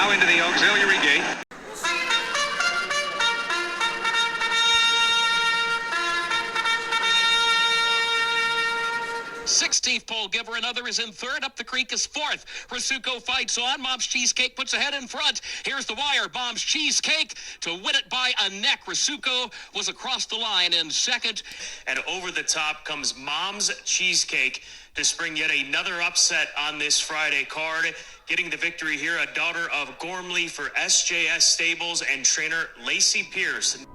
now into the auxiliary gate. 16th pole giver, another is in third. Up the creek is fourth. Rasuko fights on. Mom's Cheesecake puts ahead in front. Here's the wire. Mom's Cheesecake to win it by a neck. Rasuko was across the line in second. And over the top comes Mom's Cheesecake to spring yet another upset on this Friday card. Getting the victory here, a daughter of Gormley for SJS Stables and trainer Lacy Pierce.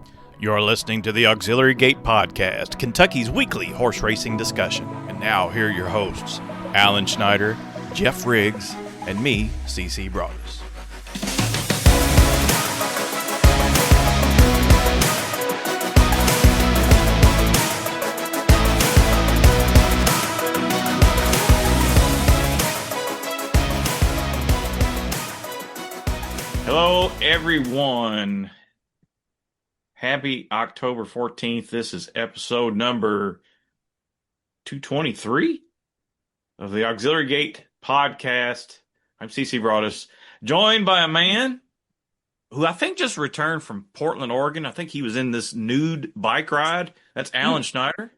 You're listening to the Auxiliary Gate Podcast, Kentucky's weekly horse racing discussion. And now, here are your hosts, Alan Schneider, Geoff Riggs, and me, CC Broaddus. Hello, everyone. Happy October 14th. This is episode number 223 of the Auxiliary Gate Podcast. I'm CC Broaddus, joined by a man who I think just returned from Portland, Oregon. I think he was in this nude bike ride. That's Alan Schneider.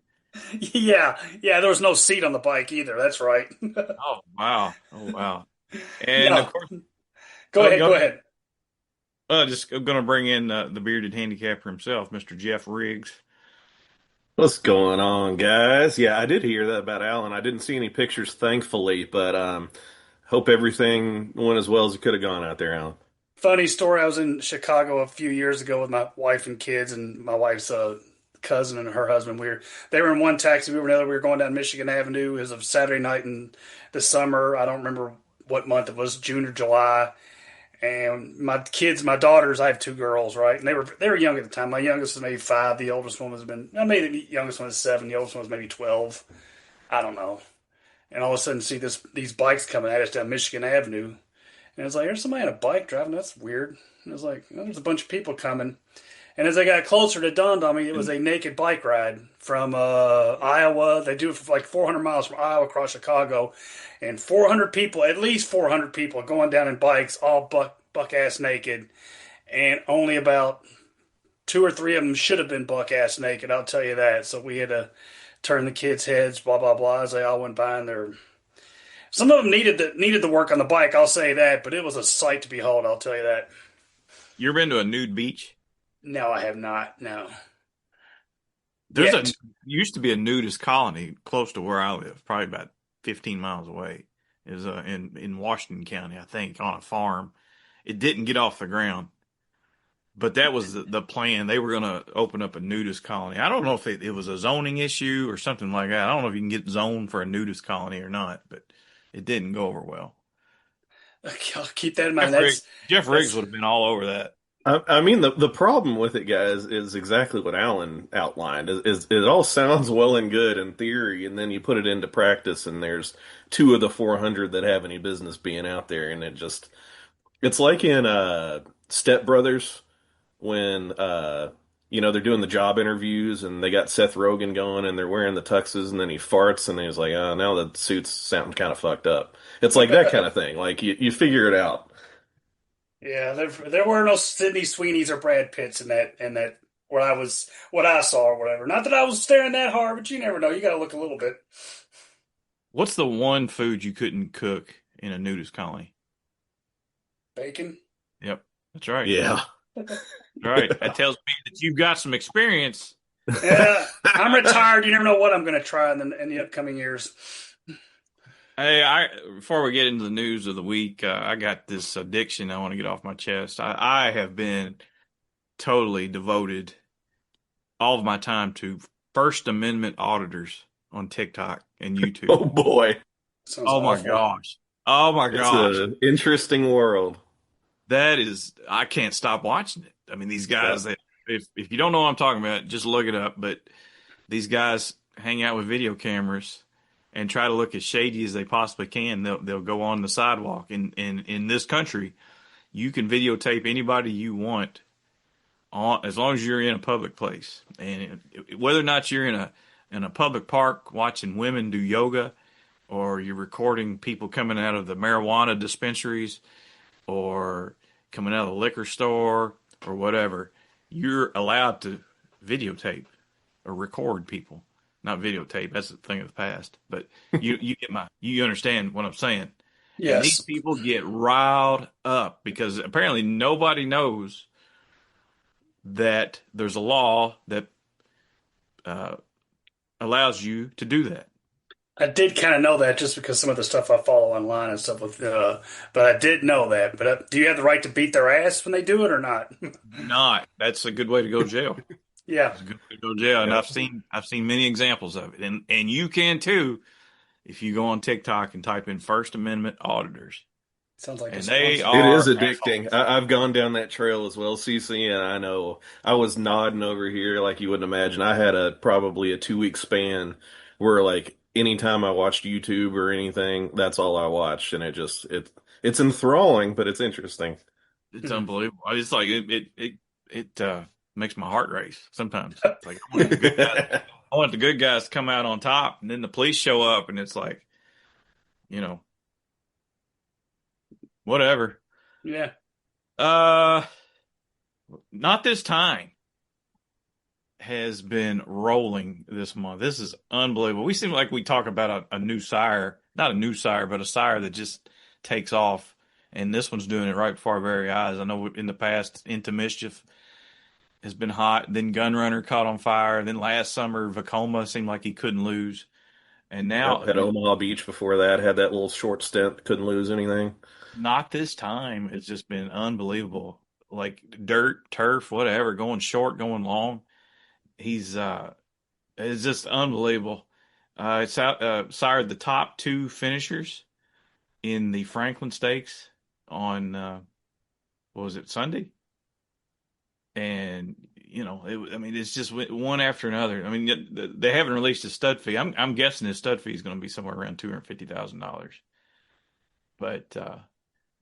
Yeah, there was no seat on the bike either. That's right. Oh, wow. And No. of course, Go ahead. just going to bring in the bearded handicapper himself, Mr. Geoff Riggs. What's going on, guys? Yeah, I did hear that about Alan. I didn't see any pictures, thankfully, but hope everything went as well as it could have gone out there, Alan. Funny story. I was in Chicago a few years ago with my wife and kids, and my wife's cousin and her husband. They were in one taxi, we were in another. We were going down Michigan Avenue. It was a Saturday night in the summer. I don't remember what month it was, June or July. And my kids, my daughters, I have two girls, right? And they were young at the time. My youngest was maybe 5. The oldest one maybe the youngest one was 7. The oldest one was maybe 12. I don't know. And all of a sudden, see these bikes coming at us down Michigan Avenue. And it's like, there's somebody on a bike driving. That's weird. And it was like, there's a bunch of people coming. And as I got closer, it dawned on me it was a naked bike ride from Iowa. They do it for like 400 miles from Iowa across Chicago. And 400 people, at least 400 people, going down in bikes, all buck-ass naked. And only about 2 or 3 of them should have been buck-ass naked, I'll tell you that. So we had to turn the kids' heads, blah, blah, blah, as they all went by. And some of them needed the work on the bike, I'll say that. But it was a sight to behold, I'll tell you that. You ever been to a nude beach? No, I have not, no. Used to be a nudist colony close to where I live, probably about 15 miles away. It was in Washington County, I think, on a farm. It didn't get off the ground, but that was the plan. They were going to open up a nudist colony. I don't know if it was a zoning issue or something like that. I don't know if you can get zoned for a nudist colony or not, but it didn't go over well. I'll keep that in mind. Geoff Riggs would have been all over that. I mean, the problem with it, guys, is exactly what Alan outlined. Is it all sounds well and good in theory, and then you put it into practice, and there's 2 of the 400 that have any business being out there, and it's like in Step Brothers when they're doing the job interviews, and they got Seth Rogen going, and they're wearing the tuxes, and then he farts, and he's like, oh, now the suit's sounding kind of fucked up. It's like that kind of thing. Like you figure it out. Yeah, there were no Sydney Sweeneys or Brad Pitts in that what I saw or whatever. Not that I was staring that hard, but you never know. You got to look a little bit. What's the one food you couldn't cook in a nudist colony? Bacon. Yep, that's right. Yeah. That's right. That tells me that you've got some experience. Yeah, I'm retired. You never know what I'm going to try in the upcoming years. Hey, before we get into the news of the week, I got this addiction I want to get off my chest. I have been totally devoted all of my time to First Amendment auditors on TikTok and YouTube. Oh, boy. Sounds Oh, my awful. gosh. Oh, my gosh. It's an interesting world. I can't stop watching it. I mean, these guys, if you don't know what I'm talking about, just look it up. But these guys hang out with video cameras and try to look as shady as they possibly can. They'll go on the sidewalk. In this country, you can videotape anybody you want as long as you're in a public place. And whether or not you're in a public park watching women do yoga, or you're recording people coming out of the marijuana dispensaries, or coming out of the liquor store or whatever, you're allowed to videotape or record people. Not videotape, that's a thing of the past. But you understand what I'm saying. And these Yes. people get riled up because apparently nobody knows that there's a law that allows you to do that. I did kind of know that just because some of the stuff I follow online and stuff with, but I did know that. But do you have the right to beat their ass when they do it or not? Not. That's a good way to go to jail. Yeah. It's a good way to go to jail. And I've seen many examples of it. And you can too if you go on TikTok and type in First Amendment auditors. Sounds like And a they sponsor. It are is addicting. assholes. I've gone down that trail as well, CC, and I know I was nodding over here like you wouldn't imagine. I had probably a 2 week span where like anytime I watched YouTube or anything, that's all I watched, and it's enthralling, but it's interesting. It's unbelievable. It's like it makes my heart race sometimes. It's like I want the good guys, I want the good guys to come out on top, and then the police show up, and it's like, you know, whatever. Yeah. Not this time has been rolling this month. This is unbelievable. We seem like we talk about a new sire, not a new sire, but a sire that just takes off. And this one's doing it right before our very eyes. I know in the past, Into Mischief has been hot. Then Gunrunner caught on fire. Then last summer, Vacoma seemed like he couldn't lose. And now, At Omaha Beach before that, had that little short stint, couldn't lose anything. not this time. It's just been unbelievable. Like dirt, turf, whatever, going short, going long. He's it's just unbelievable. It's sired the top two finishers in the Franklin Stakes on what was it, Sunday? And you know, I mean, it's just one after another. I mean, they haven't released a stud fee. I'm guessing his stud fee is going to be somewhere around $250,000. But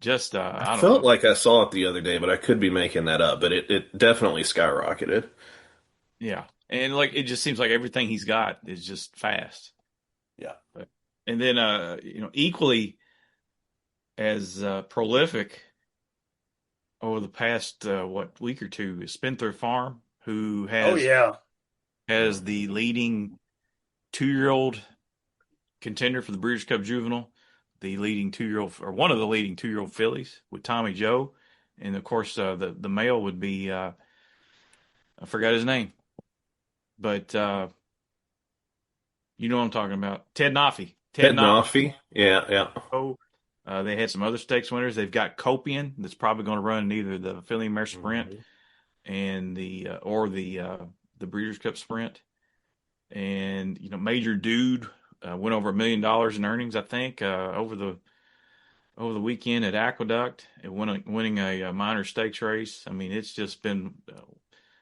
just I I don't felt know. like I saw it the other day, but I could be making that up. But it definitely skyrocketed. Yeah, and like it just seems like everything he's got is just fast. Yeah. But, and then you know, equally as prolific over the past week or two is Spendthrift Farm, who Oh yeah. has the leading 2-year-old contender for the Breeders' Cup Juvenile, the leading 2-year-old or one of the leading 2-year-old fillies with Tommy Joe, and of course the male would be I forgot his name, but you know what I'm talking about, Ted Noffey. Ted Noffey. Yeah, yeah. They had some other stakes winners. They've got Copian that's probably going to run in either the Philly Mare Sprint and the Breeders' Cup Sprint. And you know, Major Dude went over $1 million in earnings, I think, over the weekend at Aqueduct, and winning a minor stakes race. I mean, it's just been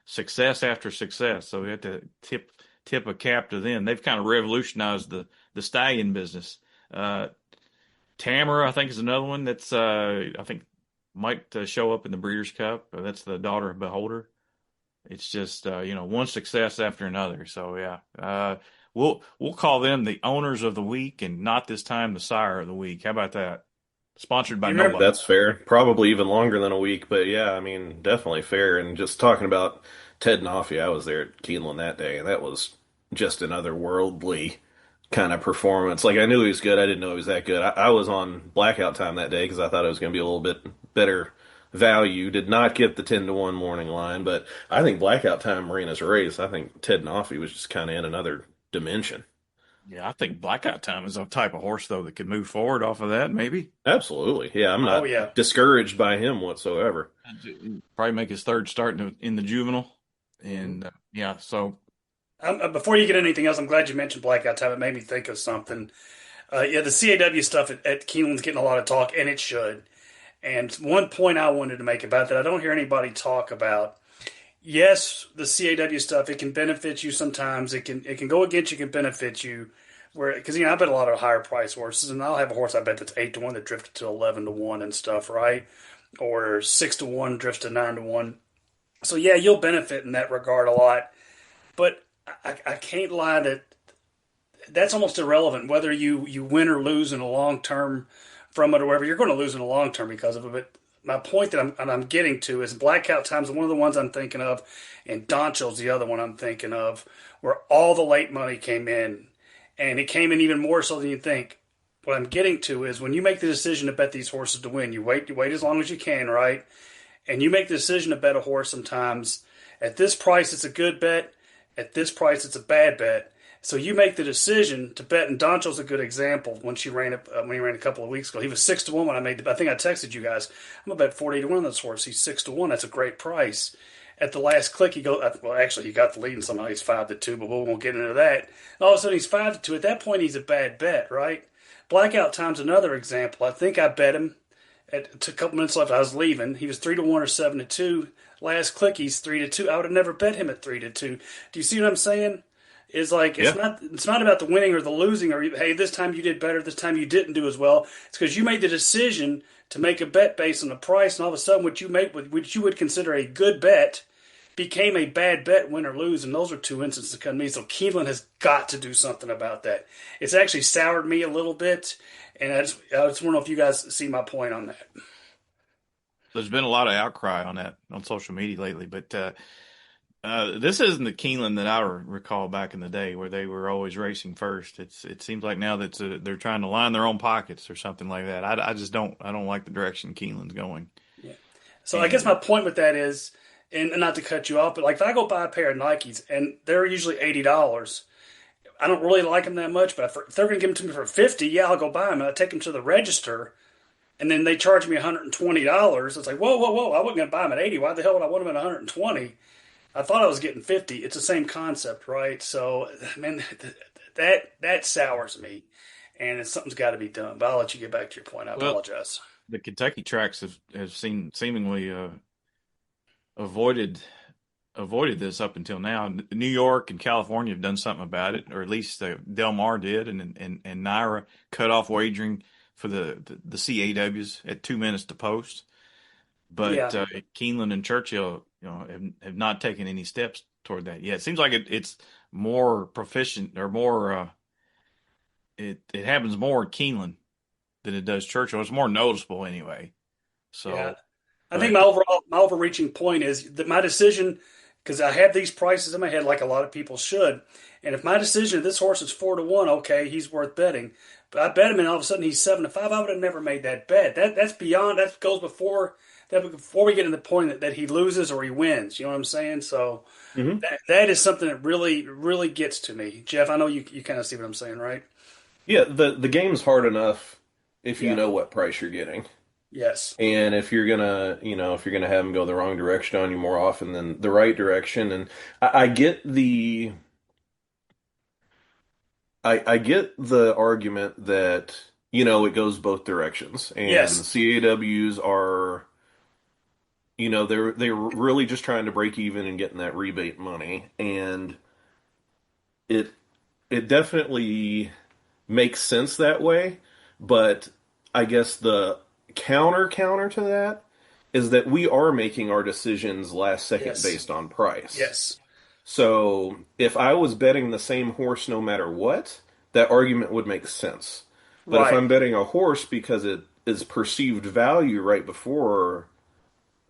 success after success. So we have to tip a cap to them. They've kind of revolutionized the stallion business. Tamara, I think, is another one that's I think might show up in the Breeders' Cup. That's the daughter of Beholder. It's just you know, one success after another. So yeah, we'll call them the owners of the week, and not this time the sire of the week. How about that? Sponsored by You remember nobody. That's fair. Probably even longer than a week, but yeah, I mean, definitely fair. And just talking about Ted Noffey, I was there at Keeneland that day, and that was just an otherworldly kind of performance. Like, I knew he was good. I didn't know he was that good. I was on blackout time that day because I thought it was going to be a little bit better value. Did not get the 10-1 morning line, but I think blackout time ran his race. I think Ted Noffey was just kind of in another dimension. Yeah, I think Blackout Time is a type of horse though that could move forward off of that. Maybe Absolutely. Yeah, I'm Oh not yeah. discouraged by him whatsoever. probably make his third start in the juvenile, and yeah. So Before you get anything else, I'm glad you mentioned Blackout Time. It made me think of something. Yeah, the CAW stuff at Keeneland's getting a lot of talk, and it should. And one point I wanted to make about that, I don't hear anybody talk about. Yes, the CAW stuff, it can benefit you sometimes. It can go against you, can benefit you. Where because I bet a lot of higher price horses, and I'll have a horse I bet that's 8-1 that drifted to 11-1 and stuff, right? Or 6-1 drifts to 9-1. So yeah, you'll benefit in that regard a lot. But I can't lie that that's almost irrelevant whether you win or lose in the long term from it or whatever. You're going to lose in the long term because of it. But my point that I'm getting to is Blackout Time's one of the ones I'm thinking of, and Doncho's the other one I'm thinking of, where all the late money came in, and it came in even more so than you think. What I'm getting to is when you make the decision to bet these horses to win, you wait as long as you can, right? And you make the decision to bet a horse sometimes. At this price, it's a good bet. At this price, it's a bad bet. So you make the decision to bet, and Doncho's a good example. When he ran a couple of weeks ago, he was 6-1 when I made. I think I texted you guys. I'm gonna bet 40-1 on this horse. He's 6-1. That's a great price. At the last click, he goes. Well, actually, he got the lead, and somehow he's 5-2. But we won't get into that. And all of a sudden, he's 5-2. At that point, he's a bad bet, right? Blackout Time's another example. I think I bet him at a couple minutes left. I was leaving. He was 3-1 or 7-2. Last click, he's 3-2. I would have never bet him at 3-2. Do you see what I'm saying? Is like it's not about the winning or the losing or hey, this time you did better, this time you didn't do as well. It's because you made the decision to make a bet based on the price, and all of a sudden what you would consider a good bet became a bad bet, win or lose, and those are two instances that come to me. So Keeneland has got to do something about that. It's actually soured me a little bit, and I just want to know if you guys see my point on that. There's been a lot of outcry on that on social media lately, but this isn't the Keeneland that I recall back in the day where they were always racing first. It seems like now that they're trying to line their own pockets or something like that. I just don't like the direction Keeneland's going. Yeah. So I guess my point with that is, and not to cut you off, but like if I go buy a pair of Nikes and they're usually $80, I don't really like them that much. But if they're going to give them to me for $50, yeah, I'll go buy them. And I take them to the register, and then they charge me $120. It's like whoa! I wasn't going to buy them at $80. Why the hell would I want them at $120? I thought I was getting $50. It's the same concept, right? So, man, that sours me, and something's got to be done. But I'll let you get back to your point. I apologize. The Kentucky tracks have seemingly avoided this up until now. New York and California have done something about it, or at least Del Mar did, and Naira cut off wagering for the CAWs at 2 minutes to post. But Keeneland and Churchill, have not taken any steps toward that yet. It seems like it's more proficient or more. It happens more at Keeneland than it does Churchill. It's more noticeable anyway. So, yeah. I think my overreaching point is that my decision, because I have these prices in my head like a lot of people should, and if my decision, this horse is 4-1, okay, he's worth betting. But I bet him, and all of a sudden he's 7-5. I would have never made that bet. That's beyond. That goes before we get to the point that he loses or he wins. You know what I'm saying? So that is something that really, really gets to me. Geoff, I know you kind of see what I'm saying, right? Yeah, the game's hard enough if you know what price you're getting. Yes. And if you're gonna have them go the wrong direction on you more often than the right direction, and I get the argument that it goes both directions, and the CAWs are. They're really just trying to break even and getting that rebate money, and it definitely makes sense that way. But I guess the counter to that is that we are making our decisions last second based on price. Yes. So if I was betting the same horse no matter what, that argument would make sense. But if I'm betting a horse because it is perceived value right before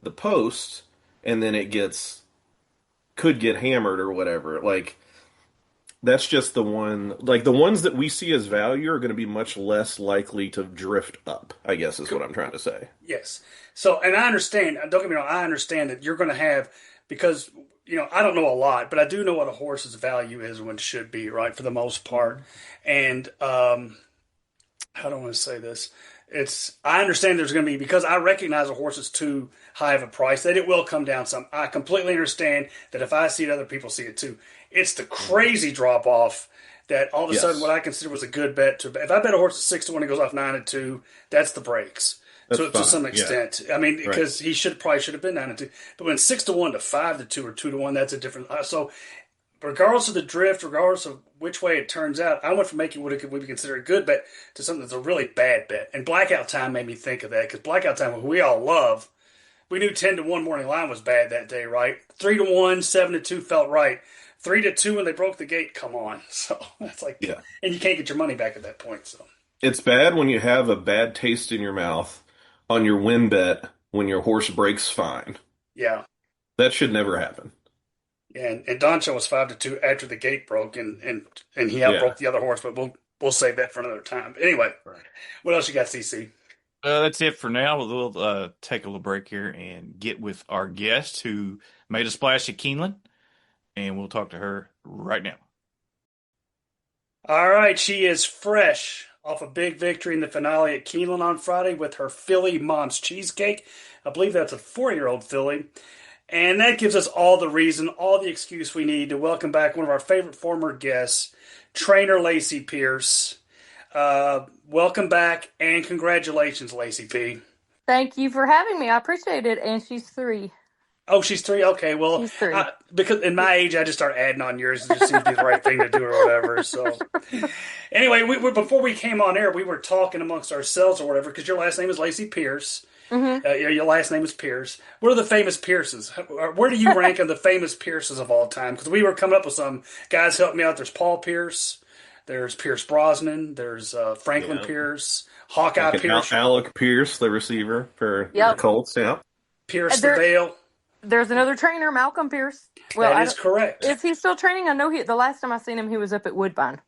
the post, and then it could get hammered or whatever. Like, that's just the one. Like, the ones that we see as value are going to be much less likely to drift up, I guess is what I'm trying to say. Yes. So, and I understand, don't get me wrong, I understand that you're going to have, because, I don't know a lot, but I do know what a horse's value is and what it should be, right, for the most part. And, how do I want to say this? I understand there's going to be, because I recognize a horse is too high of a price, that it will come down some. I completely understand that if I see it, other people see it too. It's the crazy drop off that all of a sudden what I consider was a good bet. If I bet a horse at 6-1, it goes off 9-2, that's the breaks. To some extent. Yeah. I mean, because he probably should have been 9-2. But when 6-1 to 5-2 or 2-1, that's a different. So regardless of the drift, regardless of which way it turns out, I went from making what would be considered a good bet to something that's a really bad bet. And Blackout Time made me think of that, because Blackout Time, who we all love, we knew 10-1 morning line was bad that day, right? 3-1, 7-2 felt right. 3-2 when they broke the gate, come on. So that's like, and you can't get your money back at that point. So it's bad when you have a bad taste in your mouth on your win bet when your horse breaks fine. Yeah. That should never happen. And Doncho was 5-2 after the gate broke, and he Yeah. outbroke the other horse, but we'll save that for another time. But anyway, what else you got, CC? That's it for now. We'll take a little break here and get with our guest who made a splash at Keeneland, and we'll talk to her right now. All right, she is fresh off a big victory in the finale at Keeneland on Friday with her filly Mom's Cheesecake. I believe that's a 4-year-old filly. And that gives us all the reason, all the excuse we need to welcome back one of our favorite former guests, trainer Lacy Pierce. Welcome back and congratulations, Lacy P. Thank you for having me. I appreciate it. And she's 3. Oh, she's 3? Okay, well, She's 3. because in my age, I just start adding on yours. It just seems to be the right thing to do or whatever. So, anyway, before we came on air, we were talking amongst ourselves or whatever, because your last name is Lacy Pierce. Mm-hmm. Your last name is Pierce. What are the famous Pierces? Where do you rank on the famous Pierces of all time? Because we were coming up with some. Guys, help me out. There's Paul Pierce. There's Pierce Brosnan. There's Franklin Pierce. Hawkeye Pierce. Alec Pierce, the receiver for the Colts. Yeah. Pierce the Veil. There's another trainer, Malcolm Pierce. Well, that is correct. Is he still training? I know the last time I seen him, he was up at Woodbine.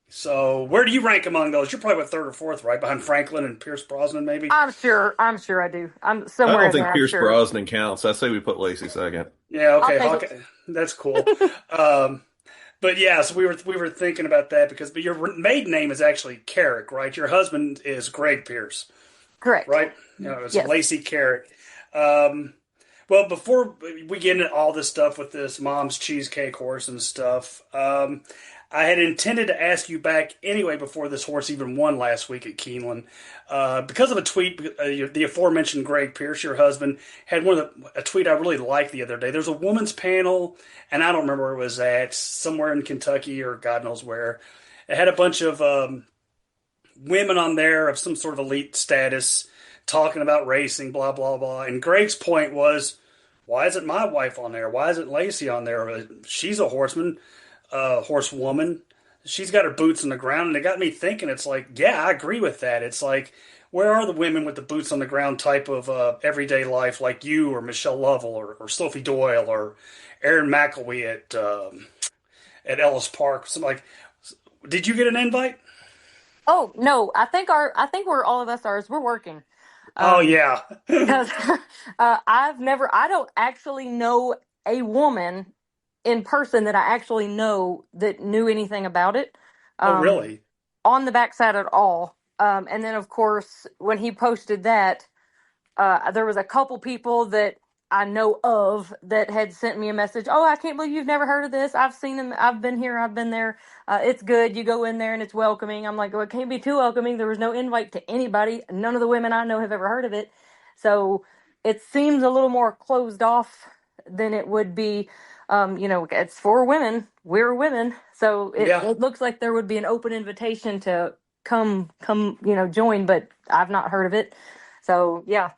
So, where do you rank among those? You're probably 3rd or 4th, right? Behind Franklin and Pierce Brosnan, maybe? I'm sure I do. I'm somewhere I don't think there, Pierce Brosnan counts. I say we put Lacy 2nd. Yeah, okay. That's cool. But yeah, so we were thinking about that but your maiden name is actually Carrick, right? Your husband is Greg Pierce. Correct. Right? It's Lacy Carrick. Well, before we get into all this stuff with this Mom's Cheesecake horse and stuff, I had intended to ask you back anyway before this horse even won last week at Keeneland. Because of a tweet, the aforementioned Greg Pierce, your husband, had a tweet I really liked the other day. There's a women's panel, and I don't remember where it was at, somewhere in Kentucky or God knows where. It had a bunch of women on there of some sort of elite status talking about racing, blah, blah, blah. And Greg's point was, why isn't my wife on there? Why isn't Lacy on there? She's a horsewoman. She's got her boots on the ground. And it got me thinking, it's like, yeah, I agree with that. It's like, where are the women with the boots on the ground type of everyday life like you or Michelle Lovell or Sophie Doyle or Erin McElwee at Ellis Park? Something like, did you get an invite? Oh, no. I think we're all of us we're working. Oh, yeah. Because I don't actually know a woman in person that I actually know that knew anything about it. Oh, really? On the backside at all. And then, of course, when he posted that, there was a couple people that I know of that had sent me a message. Oh, I can't believe you've never heard of this. I've seen them. I've been here. I've been there. It's good. You go in there and it's welcoming. I'm like, well, it can't be too welcoming. There was no invite to anybody. None of the women I know have ever heard of it. So it seems a little more closed off than it would be. It's for women. We're women. So it looks like there would be an open invitation to come, join, but I've not heard of it. So, yeah.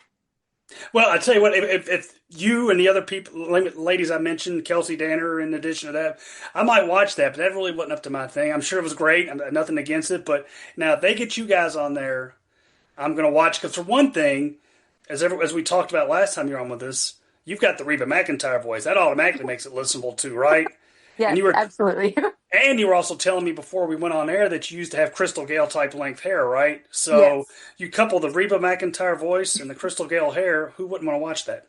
Well, I tell you what, if you and the other ladies I mentioned, Kelsey Danner, in addition to that, I might watch that, but that really wasn't up to my thing. I'm sure it was great. I'm nothing against it. But now if they get you guys on there, I'm going to watch. Because for one thing, as we talked about last time you were on with us, you've got the Reba McEntire voice. That automatically makes it listenable too, right? Yeah, absolutely. And you were also telling me before we went on air that you used to have Crystal Gale type length hair, right? So you couple the Reba McEntire voice and the Crystal Gale hair. Who wouldn't want to watch that?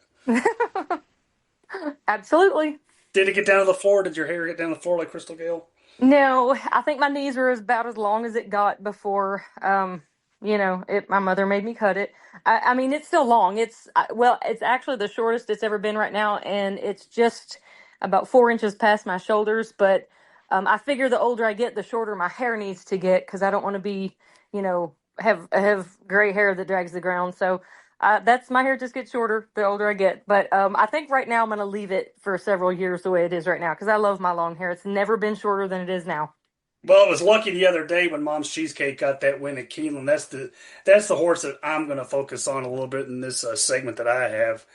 Absolutely. Did it get down to the floor? Did your hair get down to the floor like Crystal Gale? No, I think my knees were about as long as it got before, my mother made me cut it. I mean, it's still long. It's actually the shortest it's ever been right now. And it's just about 4 inches past my shoulders. But I figure the older I get, the shorter my hair needs to get, because I don't want to be, have gray hair that drags the ground. So that's my hair just gets shorter the older I get. But I think right now I'm going to leave it for several years the way it is right now, because I love my long hair. It's never been shorter than it is now. Well, it was lucky the other day when Mom's Cheesecake got that win at Keeneland. That's the horse that I'm going to focus on a little bit in this segment that I have.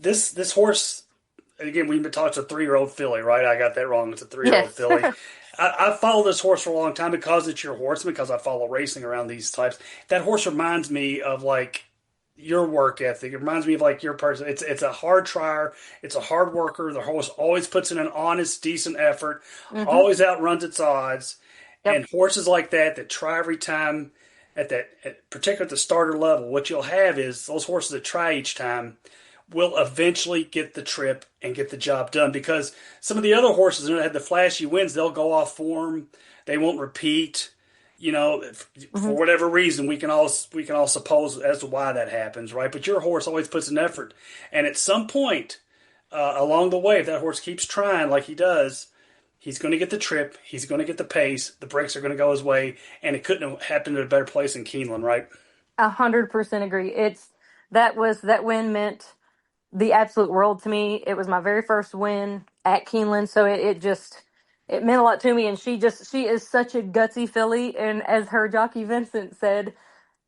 This horse, again, we've been talking, it's a 3-year-old filly, right? I got that wrong. It's a 3-year-old filly. I followed this horse for a long time because it's your horse and because I follow racing around these types. That horse reminds me of, like, your work ethic. It reminds me of like your person. It's a hard trier. It's a hard worker. The horse always puts in an honest, decent effort. Hmm. Always outruns its odds. Yep. And horses like that try every time particularly at the starter level, what you'll have is those horses that try each time will eventually get the trip and get the job done because some of the other horses that had the flashy wins, they'll go off form. They won't repeat. For Hmm. whatever reason, we can all suppose as to why that happens, right? But your horse always puts an effort, and at some point along the way, if that horse keeps trying like he does, he's going to get the trip. He's going to get the pace. The breaks are going to go his way, and it couldn't have happened at a better place in Keeneland, right? 100% agree. That win meant the absolute world to me. It was my very first win at Keeneland, so it meant a lot to me. And she is such a gutsy filly. And as her jockey Vincent said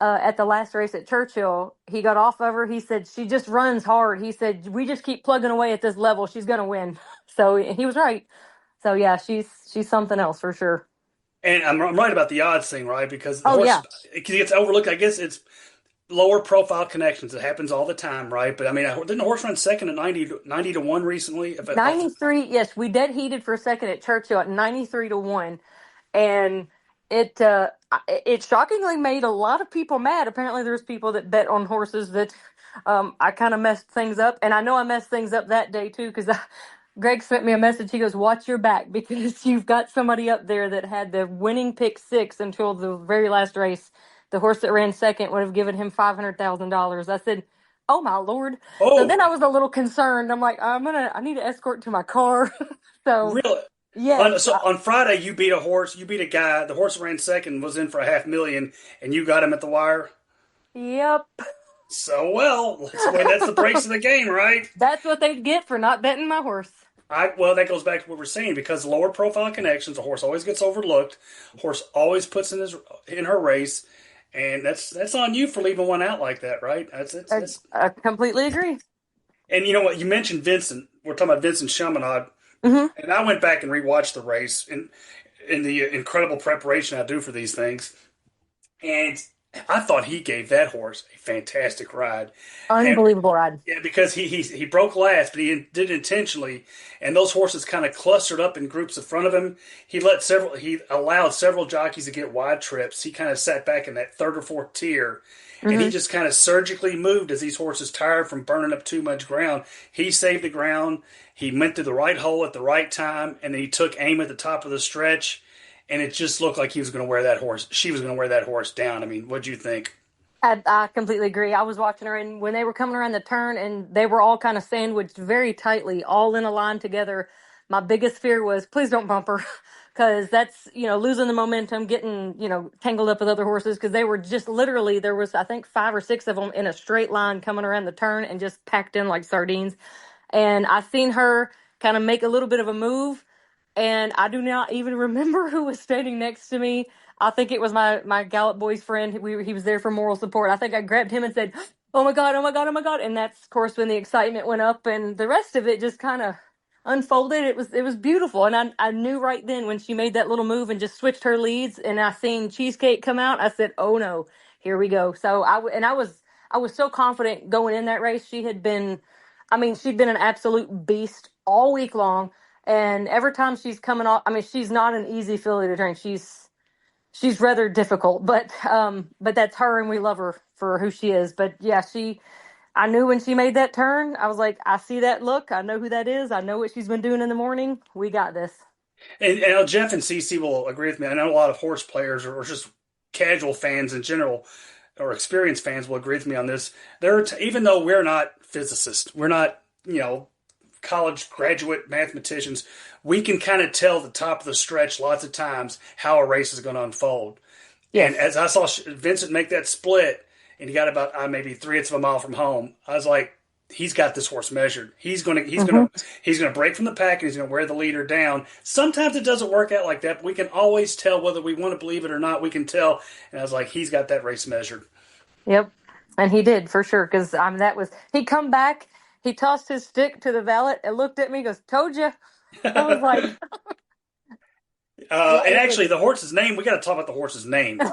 at the last race at Churchill, he got off of her. He said she just runs hard. He said we just keep plugging away at this level. She's gonna win. So he was right. So yeah, she's something else for sure. And I'm right about the odds thing, right? Because the Oh horse yeah, it gets overlooked. I guess it's lower profile connections. It happens all the time, right? But I mean, didn't the horse run second at 90 to 1 recently? 93. Yes, we dead heated for a second at Churchill at 93-1, and it it shockingly made a lot of people mad. Apparently, there's people that bet on horses that I kind of messed things up, and I know I messed things up that day too because Greg sent me a message. He goes, "Watch your back because you've got somebody up there that had the winning pick six until the very last race. The horse that ran second would have given him $500,000." I said, "Oh my lord!" So then Oh, I was a little concerned. I'm like, I need to escort to my car. So really? yes, So on Friday, you beat a horse. You beat a guy. The horse that ran second was in for 500,000, and you got him at the wire. yep, So well, that's the breaks of the game, right? that's what they get for not betting my horse. Well, that goes back to what we're saying because lower profile connections, the horse always gets overlooked. Horse always puts in her race, and that's on you for leaving one out like that, right? I completely agree. And you know what? You mentioned Vincent. We're talking about Vincent Chaminade, Hmm. and I went back and rewatched the race in the incredible preparation I do for these things, and I thought he gave that horse a fantastic ride. And Unbelievable ride. yeah, because he broke last, but he did it intentionally, and those horses kind of clustered up in groups in front of him. He allowed several jockeys to get wide trips. He kind of sat back in that third or fourth tier, and he Hmm. just kind of surgically moved as these horses tired from burning up too much ground. He saved the ground. He went to the right hole at the right time, and then he took aim at the top of the stretch, and it just looked like he was going to wear that horse. She was going to wear that horse down. I mean, what'd you think? I completely agree. I was watching her, and when they were coming around the turn, and they were all kind of sandwiched very tightly, all in a line together. My biggest fear was, please don't bump her, because that's losing the momentum, getting tangled up with other horses. Because they were just literally there was I think five or six of them in a straight line coming around the turn and just packed in like sardines. And I seen her kind of make a little bit of a move, and I do not even remember who was standing next to me. I think it was my Gallup boy's friend. He was there for moral support. I think I grabbed him and said, "Oh my god, oh my god, oh my god!" And that's of course when the excitement went up, and the rest of it just kind of unfolded. It was beautiful, and I knew right then when she made that little move and just switched her leads, and I seen Cheesecake come out. I said, "Oh no, here we go." So I was so confident going in that race. I mean, she'd been an absolute beast all week long. And every time she's coming off, I mean, she's not an easy filly to train. She's rather difficult, but that's her, and we love her for who she is. But yeah, I knew when she made that turn, I was like, I see that look. I know who that is. I know what she's been doing in the morning. We got this. And Jeff and CC will agree with me. I know a lot of horse players or just casual fans in general or experienced fans will agree with me on this. Even though we're not physicists, we're not, college graduate mathematicians, we can kind of tell the top of the stretch lots of times how a race is going to unfold. And Yes. as I saw Vincent make that split, and he got about maybe 3/8 of a mile from home, I was like, he's got this horse measured. He's gonna break from the pack, and he's gonna wear the leader down. Sometimes it doesn't work out like that, but we can always tell whether we want to believe it or not. We can tell, and I was like, he's got that race measured. Yep. And he did for sure. Because he come back, he tossed his stick to the valet and looked at me, goes, "Told you." I was like, yeah, And it was. actually, the horse's name. We got to talk about the horse's name.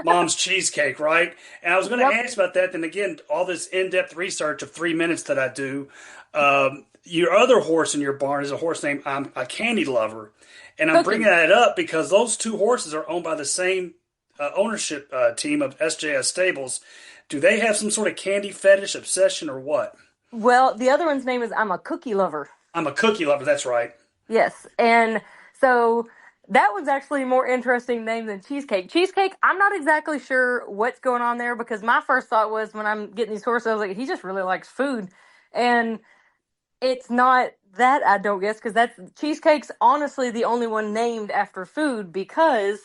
Mom's cheesecake, right? And I was going to Yep. ask about that. Then again, all this in-depth research of 3 minutes that I do. Your other horse in your barn is a horse named I'm a Candy Lover, and I'm bringing Cookie. that up because those two horses are owned by the same ownership team of SJS Stables. Do they have some sort of candy fetish obsession or what? Well, the other one's name is I'm a Cookie Lover. I'm a cookie lover. That's right. Yes. And so that one's actually a more interesting name than Cheesecake. Cheesecake, I'm not exactly sure what's going on there because my first thought was when I'm getting these horses, I was like, he just really likes food. And it's not that, I don't guess, because that's Cheesecake's honestly the only one named after food because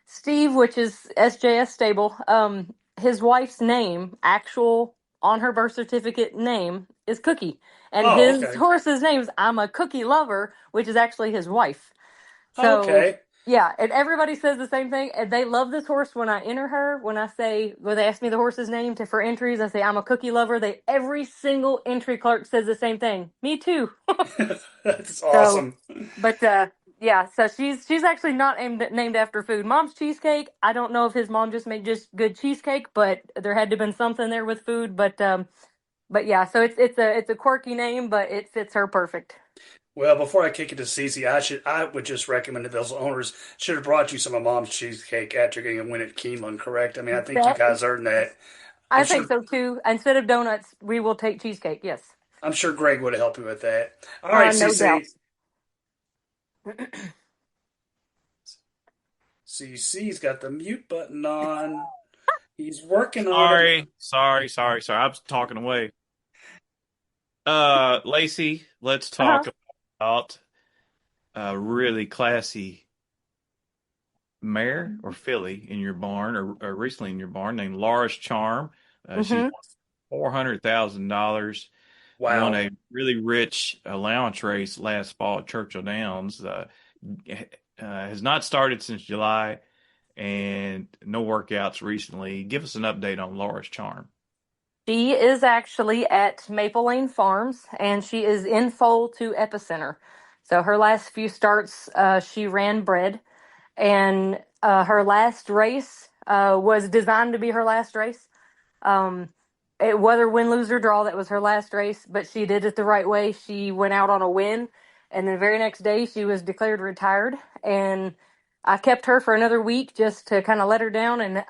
Steve, which is SJS Stable, his wife's name, actual on her birth certificate name, is Cookie. And Oh, his okay. horse's name is I'm a Cookie Lover, which is actually his wife. Oh, So okay. yeah, and everybody says the same thing. And they love this horse when I enter her. When they ask me the horse's name for entries, I say I'm a Cookie Lover. Every single entry clerk says the same thing. Me too. That's So, awesome. but yeah, so she's actually not named after food. Mom's cheesecake. I don't know if his mom just made just good cheesecake, but there had to have been something there with food. But yeah, so it's a quirky name, but it fits her perfect. Well, before I kick it to Cece, I would just recommend that those owners should have brought you some of Mom's cheesecake after getting a win at Keeneland, correct? I mean, I think you That guys earned that. I'm I think sure so too. Instead of donuts, we will take cheesecake. Yes, I'm sure Greg would have helped you with that. All right, no doubt. Cece. CC's got the mute button on. He's working on it. Sorry. I was talking away. Lacy, let's Uh-huh. talk about a really classy mare or filly in your barn or recently in your barn named Laura's Charm. She's Mm-hmm. won $400,000, won Wow. a really rich allowance race last fall at Churchill Downs. Has not started since July and no workouts recently. Give us an update on Laura's Charm. She is actually at Maple Lane Farms, and she is in foal to Epicenter. So her last few starts, she ran bred, and her last race was designed to be her last race. Um, Whether win, lose, or draw, that was her last race, but she did it the right way. She went out on a win, and the very next day she was declared retired. And I kept her for another week just to kind of let her down and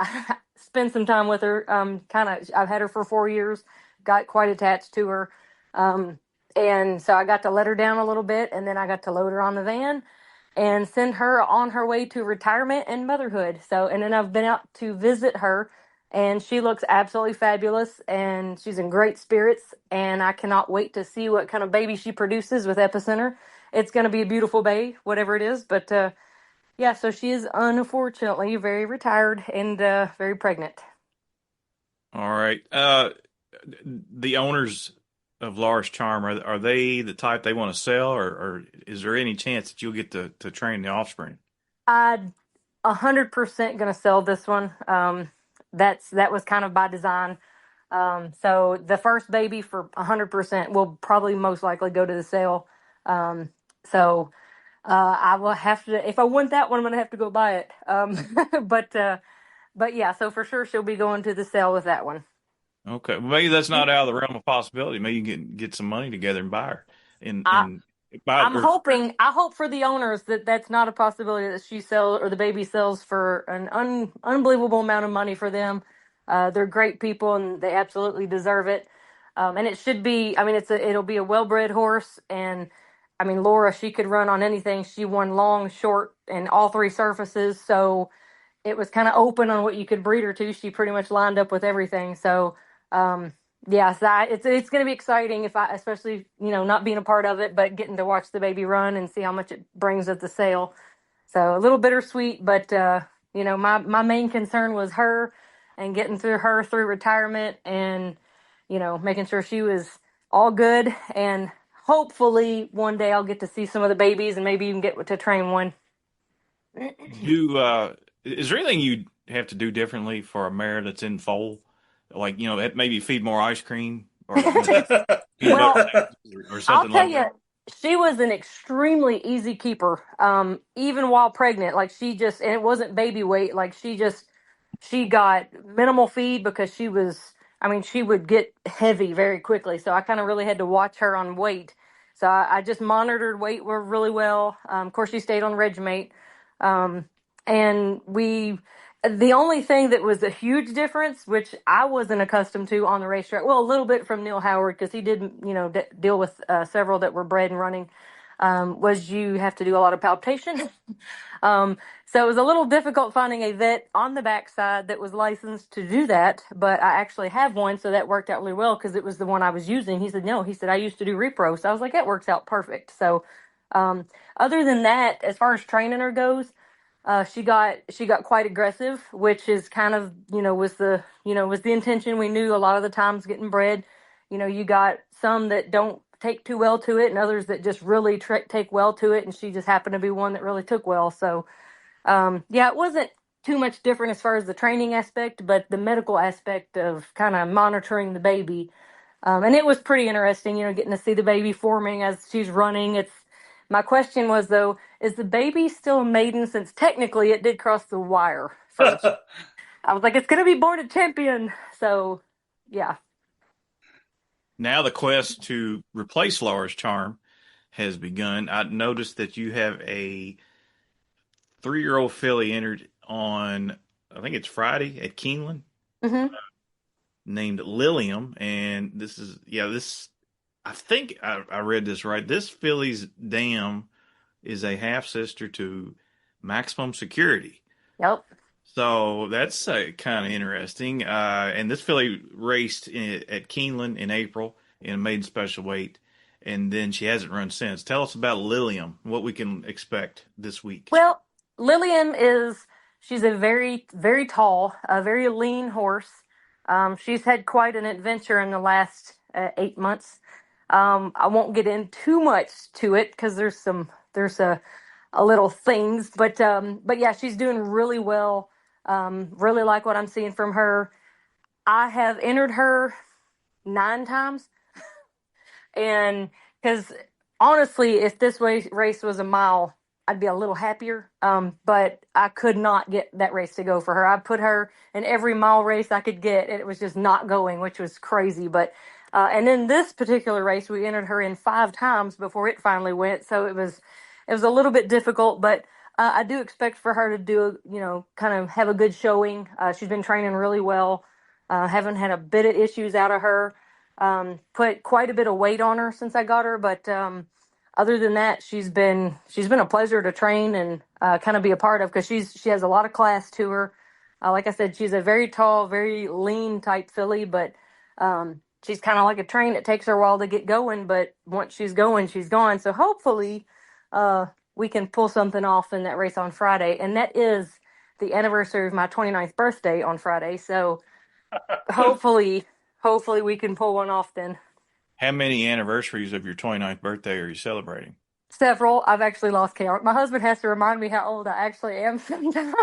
spend some time with her. I've had her for 4 years, got quite attached to her. Um, and so I got to let her down a little bit, and then I got to load her on the van and send her on her way to retirement and motherhood. So, and then I've been out to visit her, and she looks absolutely fabulous, and she's in great spirits, and I cannot wait to see what kind of baby she produces with Epicenter. It's going to be a beautiful baby, whatever it is, but yeah, so she is unfortunately very retired and very pregnant. All right. The owners of Laura's Charm, are they the type they want to sell, or is there any chance that you'll get to train the offspring? I 100% gonna sell this one. That was kind of by design. So the first baby for 100% will probably most likely go to the sale. So I will have to, if I want that one, I'm gonna have to go buy it. But but yeah, so for sure she'll be going to the sale with that one. Okay, well, maybe that's not out of the realm of possibility. Maybe you can get some money together and buy her, I and buy I'm or hoping. I hope for the owners that that's not a possibility that she sells or the baby sells for an unbelievable amount of money for them. They're great people and they absolutely deserve it. And it should be. I mean, it'll be a well-bred horse. And I mean, Laura, she could run on anything. She won long, short, and all three surfaces. So it was kind of open on what you could breed her to. She pretty much lined up with everything. So, yeah, so it's going to be exciting if especially not being a part of it, but getting to watch the baby run and see how much it brings at the sale. So a little bittersweet, but my main concern was her and getting through her through retirement and making sure she was all good and hopefully one day I'll get to see some of the babies and maybe even get to train one. do is there anything you have to do differently for a mare that's in foal? Like, maybe feed more ice cream or peanut butter Well, sandwiches or I'll something tell like you, that. she was an extremely easy keeper. Even while pregnant, like she just, and it wasn't baby weight. Like she got minimal feed because she would get heavy very quickly. So I kind of really had to watch her on weight. So I just monitored weight really well. Of course, she stayed on Regimate. And the only thing that was a huge difference, which I wasn't accustomed to on the racetrack, well, a little bit from Neil Howard, because he did, deal with several that were bred and running, was you have to do a lot of palpation. So it was a little difficult finding a vet on the backside that was licensed to do that, but I actually have one, so that worked out really well because it was the one I was using. He said, no, he said, I used to do repro. So I was like, that works out perfect. So other than that, as far as training her goes, she got quite aggressive, which is kind of, was the intention. We knew a lot of the times getting bred, you got some that don't take too well to it and others that just really take well to it. And she just happened to be one that really took well. So, yeah, it wasn't too much different as far as the training aspect, but the medical aspect of kind of monitoring the baby. And it was pretty interesting, getting to see the baby forming as she's running. My question was, though, is the baby still a maiden, since technically it did cross the wire first? I was like, it's going to be born a champion. So, yeah. Now the quest to replace Laura's charm has begun. I noticed that you have a 3-year-old filly entered on, I think it's Friday at Keeneland, named Lilium. And I think I read this right. This filly's dam is a half sister to Maximum Security. Yep. So that's kind of interesting. And this filly raced at Keeneland in April in a maiden special weight, and then she hasn't run since. Tell us about Lilium, what we can expect this week. Well, Lilium she's a very, very tall, a very lean horse. She's had quite an adventure in the last 8 months. I won't get in too much to it because there's a little things, but yeah, she's doing really well. Really like what I'm seeing from her. I have entered her 9 times, and because honestly, if this race was a mile, I'd be a little happier. But I could not get that race to go for her. I put her in every mile race I could get, and it was just not going, which was crazy. But and in this particular race, we entered her in 5 times before it finally went, so it was a little bit difficult, but I do expect for her to do, kind of have a good showing. She's been training really well. Haven't had a bit of issues out of her. Put quite a bit of weight on her since I got her, but other than that, she's been a pleasure to train and kind of be a part of, because she has a lot of class to her. Like I said, she's a very tall, very lean type filly, but she's kind of like a train. It takes her a while to get going, but once she's going, she's gone. So hopefully we can pull something off in that race on Friday. And that is the anniversary of my 29th birthday on Friday. So hopefully we can pull one off then. How many anniversaries of your 29th birthday are you celebrating? Several. I've actually lost count. My husband has to remind me how old I actually am sometimes.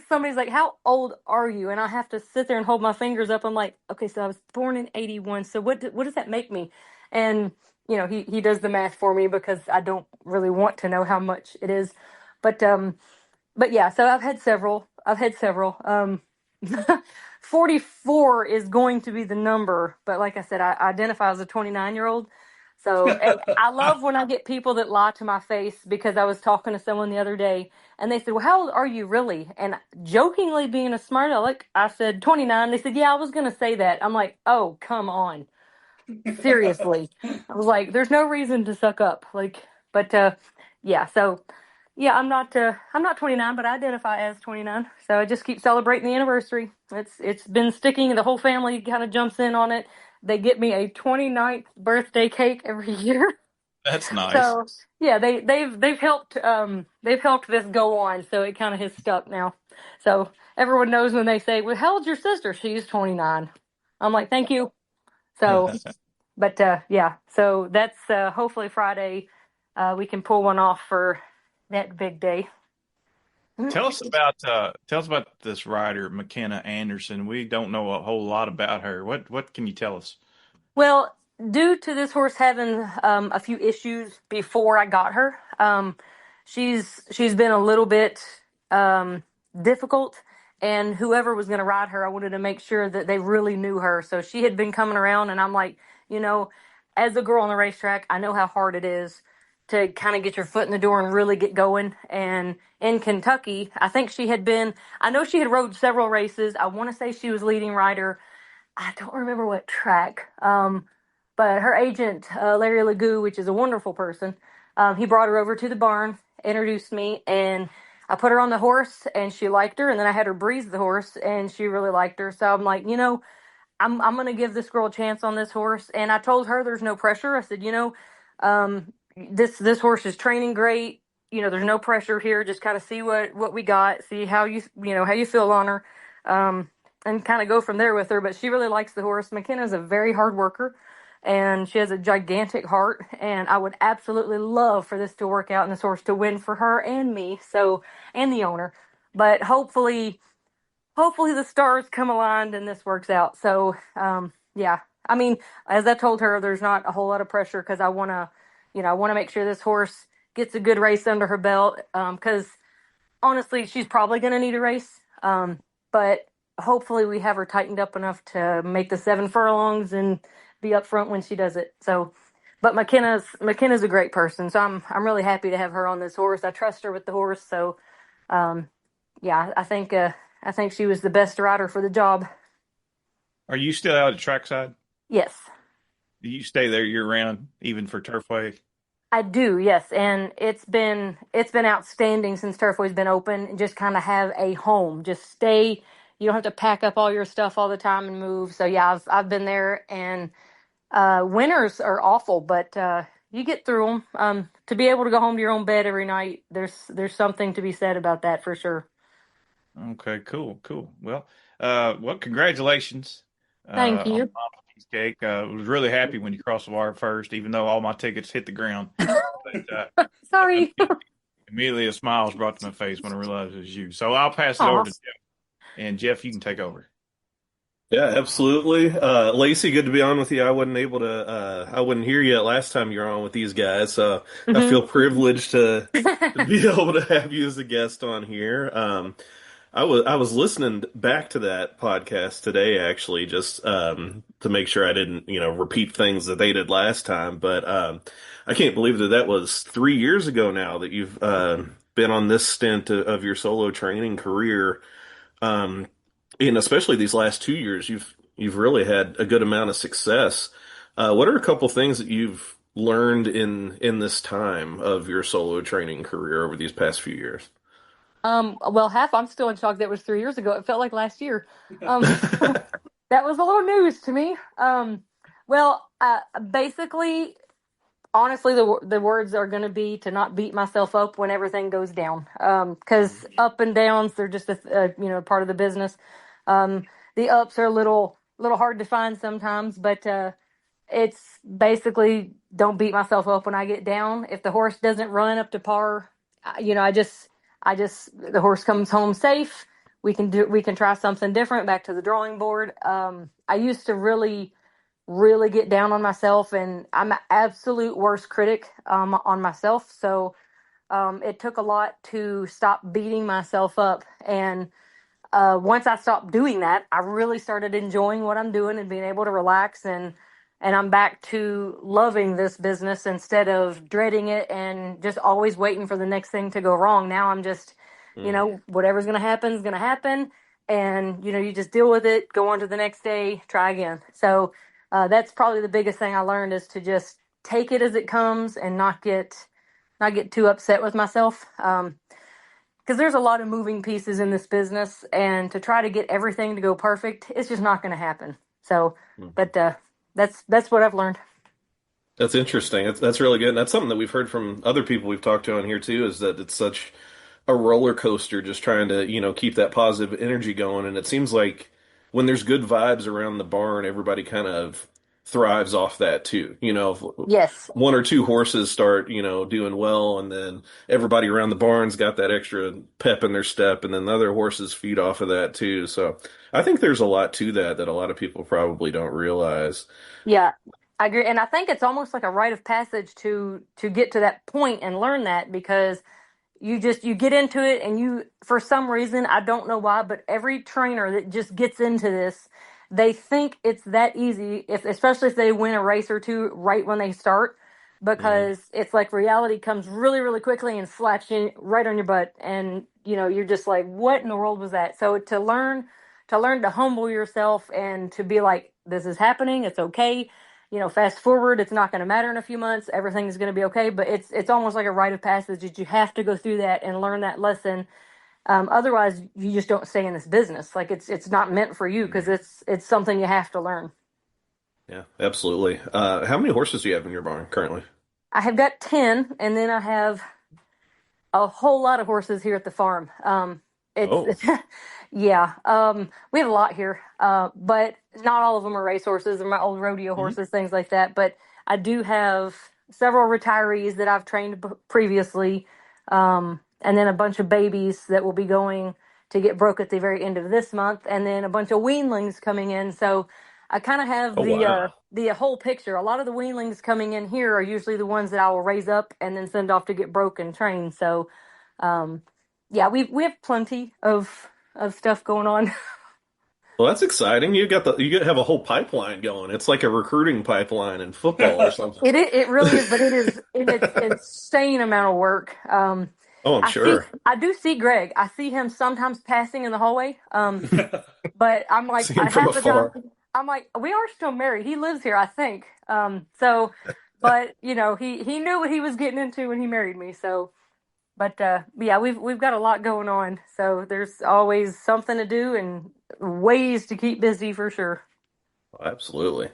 Somebody's like, how old are you? And I have to sit there and hold my fingers up. I'm like, okay, so I was born in 81. So what does that make me? And he does the math for me because I don't really want to know how much it is. But yeah, so I've had several. 44 is going to be the number, but like I said, I identify as a 29-year-old. So and I love when I get people that lie to my face, because I was talking to someone the other day and they said, well, how old are you really? And jokingly, being a smart aleck, I said 29. They said, yeah, I was going to say that. I'm like, oh, come on. Seriously. I was like, there's no reason to suck up. Yeah, so yeah, I'm not 29, but I identify as 29. So I just keep celebrating the anniversary. It's been sticking. The whole family kind of jumps in on it. They get me a 29th birthday cake every year. That's nice. So yeah, they've helped this go on. So it kind of has stuck now. So everyone knows when they say, well, how old's your sister? She's 29. I'm like, thank you. So, but yeah, so that's hopefully Friday we can pull one off for that big day. Tell us about this rider, McKenna Anderson. We don't know a whole lot about her. What can you tell us? Well, due to this horse having a few issues before I got her, she's been a little bit difficult, and whoever was going to ride her, I wanted to make sure that they really knew her. So she had been coming around, and I'm like, you know, as a girl on the racetrack, I know how hard it is to kind of get your foot in the door and really get going. And in Kentucky, I think I know she had rode several races. I want to say she was leading rider. I don't remember what track. But her agent, Larry Legoo, which is a wonderful person, he brought her over to the barn, introduced me, and I put her on the horse, and she liked her. And then I had her breeze the horse, and she really liked her. So I'm like, I'm gonna give this girl a chance on this horse. And I told her there's no pressure. I said, this horse is training great. There's no pressure here. Just kind of see what we got, see how how you feel on her, and kind of go from there with her. But she really likes the horse. McKenna's a very hard worker, and she has a gigantic heart. And I would absolutely love for this to work out and this horse to win for her and me. So, and the owner. But hopefully the stars come aligned and this works out. So, yeah. I mean, as I told her, there's not a whole lot of pressure because I want to make sure this horse gets a good race under her belt. Because honestly, she's probably going to need a race. But hopefully we have her tightened up enough to make the 7 furlongs and be up front when she does it. So, but McKenna's a great person. So I'm really happy to have her on this horse. I trust her with the horse. So, yeah, I think she was the best rider for the job. Are you still out at trackside? Yes. Do you stay there year round, even for Turfway? I do, yes. And it's been outstanding since Turfway's been open, and just kind of have a home. Just stay. You don't have to pack up all your stuff all the time and move. So yeah, I've been there, and winters are awful, but you get through them. To be able to go home to your own bed every night, there's something to be said about that for sure. Okay, cool. Well, congratulations. Thank On you. Mom's Cheesecake. I was really happy when you crossed the wire first, even though all my tickets hit the ground. But, Sorry. immediately a smile was brought to my face when I realized it was you. So I'll pass it over to Geoff. And Geoff, you can take over. Yeah, absolutely. Lacy, good to be on with you. I wasn't able to, I wouldn't hear you last time you were on with these guys. So I feel privileged to be able to have you as a guest on here. I was listening back to that podcast today, actually, just to make sure I didn't, repeat things that they did last time. But I can't believe that was 3 years ago now that you've been on this stint of your solo training career. And especially these last 2 years, you've really had a good amount of success. What are a couple things that you've learned in this time of your solo training career over these past few years? Well, I'm still in shock that was 3 years ago. It felt like last year. That was a little news to me. Basically, honestly, the words are going to be to not beat myself up when everything goes down. Because up and downs, they're just part of the business. The ups are a little hard to find sometimes, but it's basically don't beat myself up when I get down. If the horse doesn't run up to par, the horse comes home safe. We can try something different, back to the drawing board. I used to really, really get down on myself, and I'm an absolute worst critic on myself. So it took a lot to stop beating myself up. And once I stopped doing that, I really started enjoying what I'm doing and being able to relax, and I'm back to loving this business instead of dreading it and just always waiting for the next thing to go wrong. Now I'm just, whatever's going to happen is going to happen. And, you just deal with it, go on to the next day, try again. So that's probably the biggest thing I learned, is to just take it as it comes and not get too upset with myself. Because there's a lot of moving pieces in this business, and to try to get everything to go perfect, it's just not going to happen. So, but that's what I've learned. That's interesting. That's really good. And that's something that we've heard from other people we've talked to on here too, is that it's such a roller coaster just trying to, keep that positive energy going. And it seems like when there's good vibes around the barn, everybody kind of thrives off that too. If Yes. one or two horses start, doing well, and then everybody around the barn's got that extra pep in their step, and then the other horses feed off of that too. So I think there's a lot to that a lot of people probably don't realize. Yeah, I agree. And I think it's almost like a rite of passage to get to that point and learn that, because you get into it, and for some reason, I don't know why, but every trainer that just gets into this, they think it's that easy, especially if they win a race or two right when they start, Hmm. because it's like reality comes really, really quickly and slaps you right on your butt. And, you're just like, what in the world was that? So to learn to humble yourself and to be like, this is happening, it's okay. Fast forward, it's not going to matter in a few months. Everything's going to be okay. But it's almost like a rite of passage that you have to go through that and learn that lesson. Otherwise, you just don't stay in this business. Like it's not meant for you because it's something you have to learn. Yeah, absolutely. How many horses do you have in your barn currently? I have got 10, and then I have a whole lot of horses here at the farm. Oh. It's yeah. We have a lot here, but not all of them are race horses or my old rodeo Hmm. horses, things like that. But I do have several retirees that I've trained previously, and then a bunch of babies that will be going to get broke at the very end of this month, and then a bunch of weanlings coming in. So I kind of have Oh, wow. the whole picture. A lot of the weanlings coming in here are usually the ones that I will raise up and then send off to get broke and trained. So, um, yeah, we have plenty of stuff going on. Well, that's exciting. You have a whole pipeline going. It's like a recruiting pipeline in football or something. It really is, but it's insane amount of work. Oh, I'm sure. I do see Greg. I see him sometimes passing in the hallway. But I'm like, See him from half the time, afar. I'm like, we are still married. He lives here, I think. So, but he knew what he was getting into when he married me. So, but yeah, we've got a lot going on. So there's always something to do and ways to keep busy for sure. Absolutely.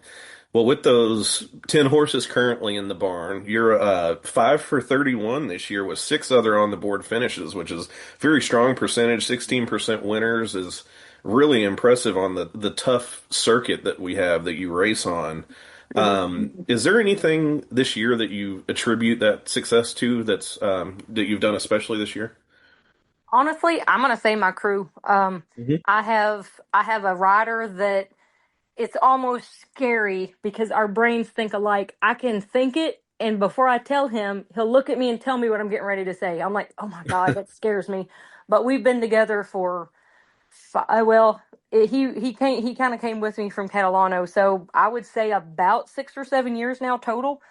Well, with those 10 horses currently in the barn, you're 5 for 31 this year with six other on the board finishes, which is very strong percentage. 16% winners is really impressive on the tough circuit that we have that you race on. Is there anything this year that you attribute that success to that you've done especially this year? Honestly, I'm gonna say my crew. Hmm. I have a rider that it's almost scary because our brains think alike. I can think it, and before I tell him, he'll look at me and tell me what I'm getting ready to say. I'm like, oh my God, that scares me. But we've been together for well, he kind of came with me from Catalano, so I would say about 6 or 7 years now total.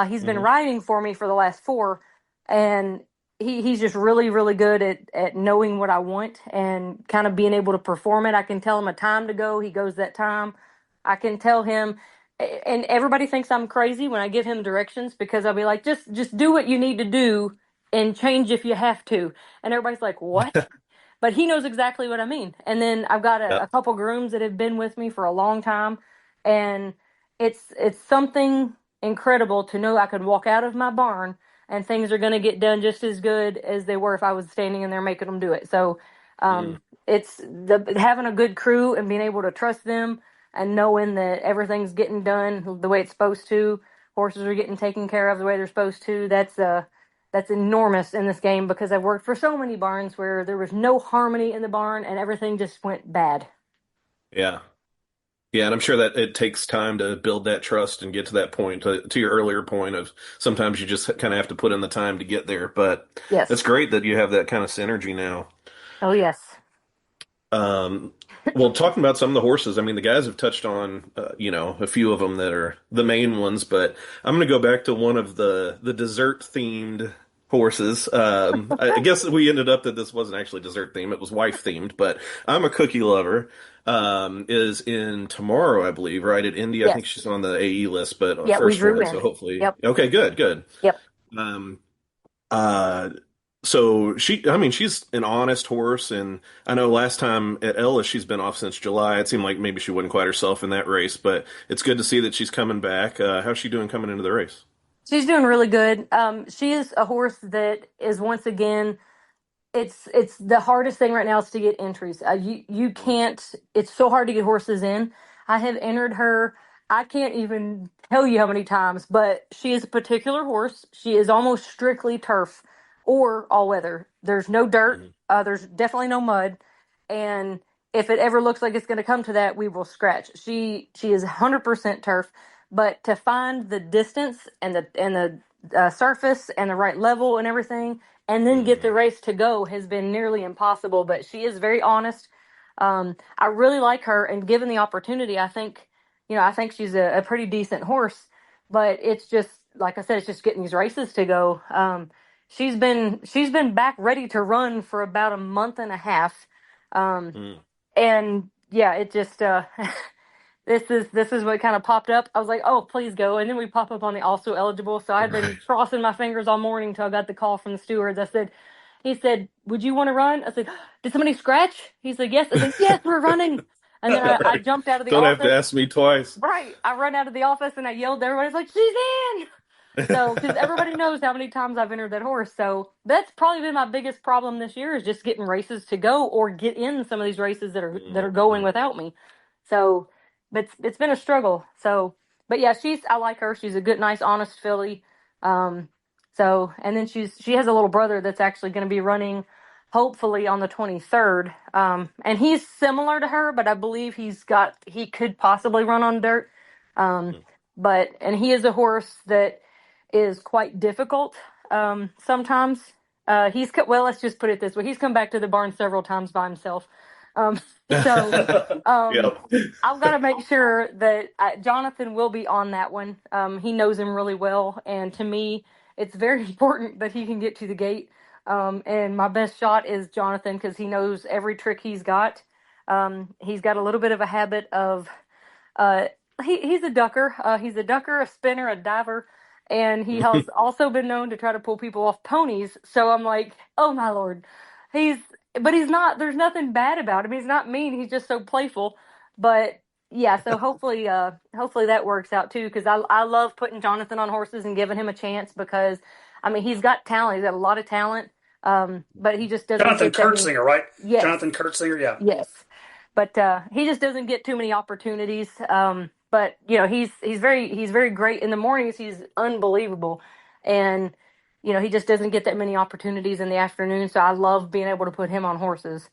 He's been Hmm. riding for me for the last four, and he's just really really good at knowing what I want and kind of being able to perform it. I can tell him a time to go, he goes that time. I can tell him, and everybody thinks I'm crazy when I give him directions because I'll be like, just do what you need to do and change if you have to, and everybody's like, what? But he knows exactly what I mean. And then I've got a Yep. couple grooms that have been with me for a long time, and it's something incredible to know I can walk out of my barn and things are going to get done just as good as they were if I was standing in there making them do it. So Mm. it's the having a good crew and being able to trust them and knowing that everything's getting done the way it's supposed to. Horses are getting taken care of the way they're supposed to. That's enormous in this game because I've worked for so many barns where there was no harmony in the barn and everything just went bad. Yeah. Yeah, and I'm sure that it takes time to build that trust and get to that point, to your earlier point of sometimes you just kind of have to put in the time to get there. But it's Yes. great that you have that kind of synergy now. Oh, yes. Um, well, talking about some of the horses, I mean, the guys have touched on, a few of them that are the main ones, but I'm going to go back to one of the dessert themed horses. I guess we ended up that this wasn't actually dessert themed; it was wife themed. But I'm a cookie lover. Is in tomorrow, I believe, right at Indy. I think Yes. she's on the AE list, but Yeah, we first drew one, so in. hopefully, Yep. okay, good, good. Yep. Um, uh, so I mean, she's an honest horse, and I know last time at Ellis she's been off since July. It seemed like maybe she wasn't quite herself in that race, but it's good to see that she's coming back. How's she doing coming into the race? She's doing really good. She is a horse that is once again it's the hardest thing right now is to get entries. You can't. It's so hard to get horses in. I have entered her. I can't even tell you how many times, but she is a particular horse. She is almost strictly turf or all weather. There's no dirt. Mhm. There's definitely no mud, and if it ever looks like it's going to come to that, we will scratch. She is 100% turf, but to find the distance and the surface and the right level and everything, and then get the race to go has been nearly impossible. But she is very honest. I really like her, and given the opportunity, I think she's a pretty decent horse. But it's just like I said, it's just getting these races to go. She's been back ready to run for about a month and a half, and yeah, it just this is what kind of popped up. I was like, oh, please go. And then we pop up on the also eligible. So I had been crossing my fingers all morning until I got the call from the stewards. He said, would you want to run? I said, did somebody scratch? He said, yes. I said, yes, we're running. And then I jumped out of the Don't office. have to ask me twice. Right. I run out of the office and I yelled to everybody. I was like, she's in. So, because everybody knows how many times I've entered that horse. So that's probably been my biggest problem this year is just getting races to go or get in some of these races that are going without me. So, but it's been a struggle. So, but yeah, I like her. She's a good, nice, honest filly. So, and then she has a little brother that's actually going to be running hopefully on the 23rd. And he's similar to her, but I believe he could possibly run on dirt. And he is a horse that is quite difficult sometimes. Let's just put it this way. He's come back to the barn several times by himself. So I've got to make sure that Jonathan will be on that one. He knows him really well. And to me, it's very important that he can get to the gate. And my best shot is Jonathan because he knows every trick he's got. He's got a little bit of a habit of he's a ducker. He's a ducker, a spinner, a diver, and he has also been known to try to pull people off ponies. So I'm like, oh my Lord, but he's not. There's nothing bad about him. He's not mean. He's just so playful. But yeah, so hopefully that works out too. Because I love putting Jonathan on horses and giving him a chance because I mean he's got talent. He's got a lot of talent. But he just doesn't. Jonathan Kurtzinger, right? Yes. Jonathan Kurtzinger, yeah. Yes. But he just doesn't get too many opportunities. But he's very great in the mornings. He's unbelievable, and he just doesn't get that many opportunities in the afternoon. So I love being able to put him on horses.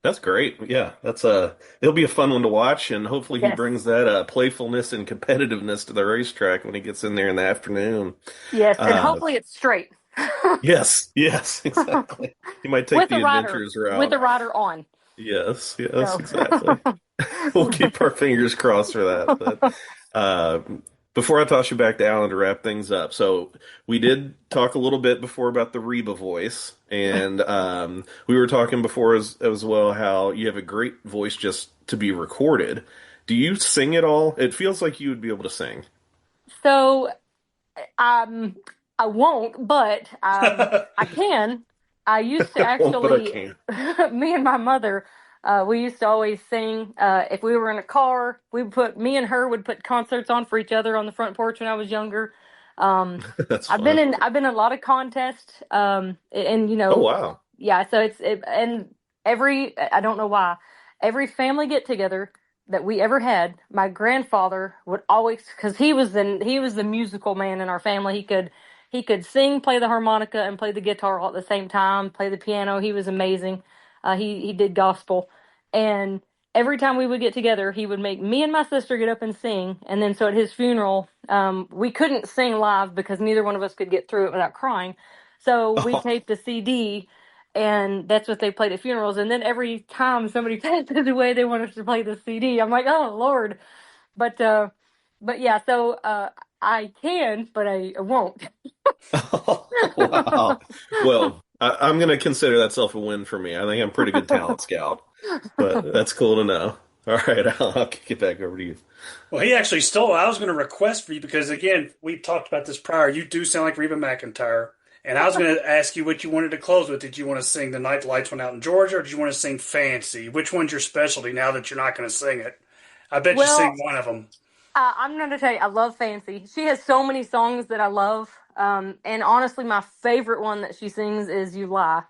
That's great. Yeah, it'll be a fun one to watch, and hopefully he brings that playfulness and competitiveness to the racetrack when he gets in there in the afternoon. Yes, and hopefully it's straight. Yes, exactly. He might take the adventures route. With the rider on. Yes, exactly. We'll keep our fingers crossed for that. But before I toss you back to Alan to wrap things up, so we did talk a little bit before about the Reba voice, and we were talking before as well how you have a great voice just to be recorded. Do you sing at all? It feels like you would be able to sing. So, I won't, but I can. I used to actually, me and my mother, we used to always sing. If we were in a car, me and her would put concerts on for each other on the front porch when I was younger. That's I've been in a lot of contests, and oh wow, yeah. So and I don't know why, every family get together that we ever had, my grandfather would always, because he was the musical man in our family. He could sing, play the harmonica, and play the guitar all at the same time, play the piano. He was amazing. He did gospel. And every time we would get together, he would make me and my sister get up and sing. And then so at his funeral, we couldn't sing live because neither one of us could get through it without crying. So we taped a CD, and that's what they played at funerals. And then every time somebody passes away, they want us to play the CD. I'm like, oh, Lord. But yeah, so I can, but I won't. Wow. Well, I'm going to consider that self a win for me. I think I'm a pretty good talent scout, but that's cool to know. All right, I'll kick it back over to you. Well, he actually stole. I was going to request for you because, again, we talked about this prior. You do sound like Reba McEntire. And I was going to ask you what you wanted to close with. Did you want to sing The Night the Lights Went Out in Georgia, or did you want to sing Fancy? Which one's your specialty now that you're not going to sing it? I bet you sing one of them. I'm going to tell you, I love Fancy. She has so many songs that I love. And honestly, my favorite one that she sings is You Lie.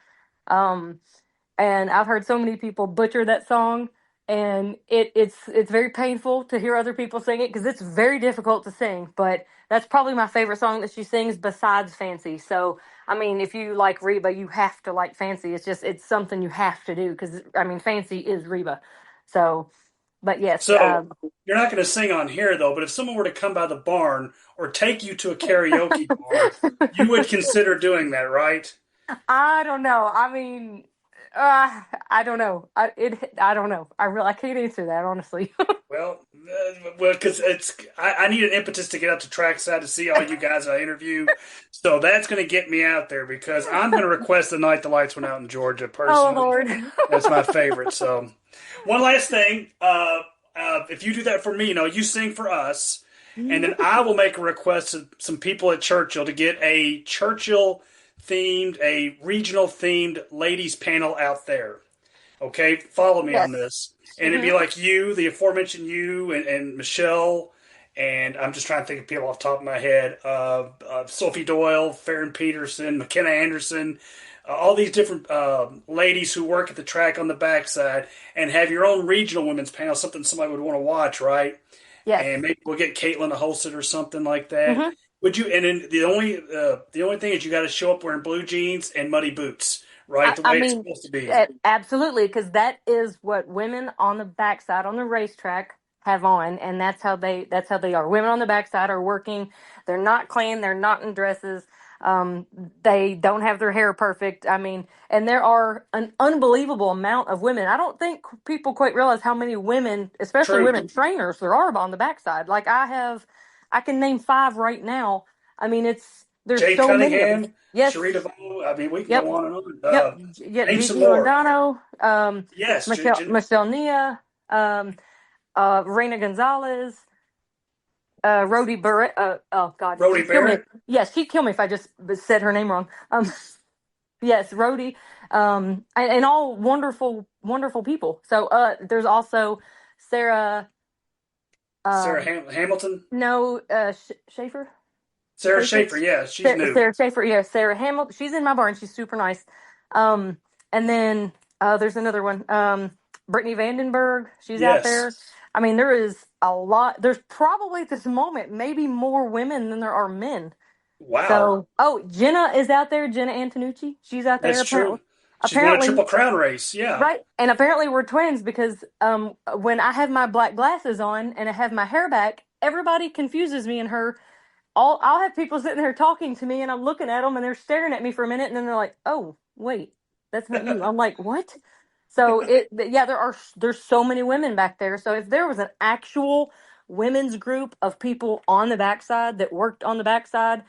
And I've heard so many people butcher that song. And it's very painful to hear other people sing it because it's very difficult to sing. But that's probably my favorite song that she sings besides Fancy. So, I mean, if you like Reba, you have to like Fancy. It's something you have to do because, I mean, Fancy is Reba. So, But yes, So you're not going to sing on here though, but if someone were to come by the barn or take you to a karaoke bar, you would consider doing that, right? I don't know. I mean, I don't know. I don't know. I can't answer that honestly. Well, because I need an impetus to get out to trackside to see all you guys I interview, so that's going to get me out there because I'm going to request the night the lights went out in Georgia Oh personally. Lord. That's my favorite. So, one last thing, if you do that for me, you sing for us, and then I will make a request to some people at Churchill to get a Churchill themed, a regional themed ladies panel out there. Okay, follow me on Yes. this. And it'd Hmm. be like you, the aforementioned you, and Michelle, and I'm just trying to think of people off the top of my head. Sophie Doyle, Farron Peterson, McKenna Anderson, all these different ladies who work at the track on the backside, and have your own regional women's panel, something somebody would want to watch, right? Yes. And maybe we'll get Caitlin to host it or something like that. Hmm. Would you? And then the only thing is you got to show up wearing blue jeans and muddy boots, right? The I way it's mean, supposed to be. absolutely, because that is what women on the backside on the racetrack have on, and that's how they are. Women on the backside are working. They're not clean. They're not in dresses. Um, they don't have their hair perfect. I mean, and there are an unbelievable amount of women. I don't think people quite realize how many women, especially True. women trainers, there are on the backside. Like I can name five right now. I mean, there's Jade so many of them. Cunningham, Yes. Sharita Vo. I mean, we can Yep. go on and on. Yep. Yeah, Name some Gigi more. Lozano, Yes, Michelle Nia, Reina Gonzalez, Rhodey Barrett. Oh God, Rhodey she'd kill me. Barrett. Yes, she'd kill me if I just said her name wrong. Yes, Rhodey, and all wonderful, wonderful people. So, there's also Sarah. Sarah Um, Hamilton. no, Schaefer. Sarah Schaefer. Schaefer. Yeah, she's new. Sarah Schaefer, yeah, Sarah Hamilton. She's in my barn. She's super nice. Um, and then there's another one. Brittany Vandenberg. She's out Yes. there. I mean, there is a lot. There's probably at this moment maybe more women than there are men. Wow, So, oh, Jenna is out there. Jenna Antonucci. She's out there that's apparently. true. She's won a Apparently, Triple Crown race. Yeah. right. And apparently we're twins because when I have my black glasses on and I have my hair back, everybody confuses me and her. I'll have people sitting there talking to me and I'm looking at them and they're staring at me for a minute and then they're like, "Oh, wait, that's not you." I'm like, "What?" So yeah, there's so many women back there. So if there was an actual women's group of people on the backside that worked on the backside,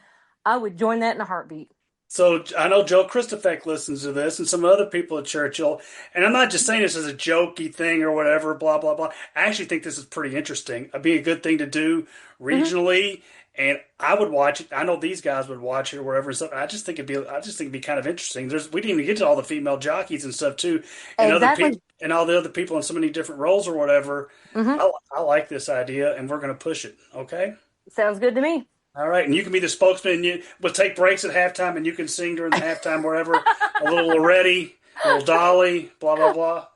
I would join that in a heartbeat. So I know Joe Christofek listens to this and some other people at Churchill. And I'm not just saying this as a jokey thing or whatever, blah, blah, blah. I actually think this is pretty interesting. It'd be a good thing to do Hmm. regionally. And I would watch it. I know these guys would watch it or whatever. So I just think it'd be kind of interesting. We didn't even get to all the female jockeys and stuff too, and other people Exactly. and all the other people in so many different roles or whatever. Hmm. I like this idea, and we're going to push it. Okay. Sounds good to me. All right, and you can be the spokesman. And we'll take breaks at halftime, and you can sing during the halftime, wherever. A little Loretti, a little Dolly, blah blah blah.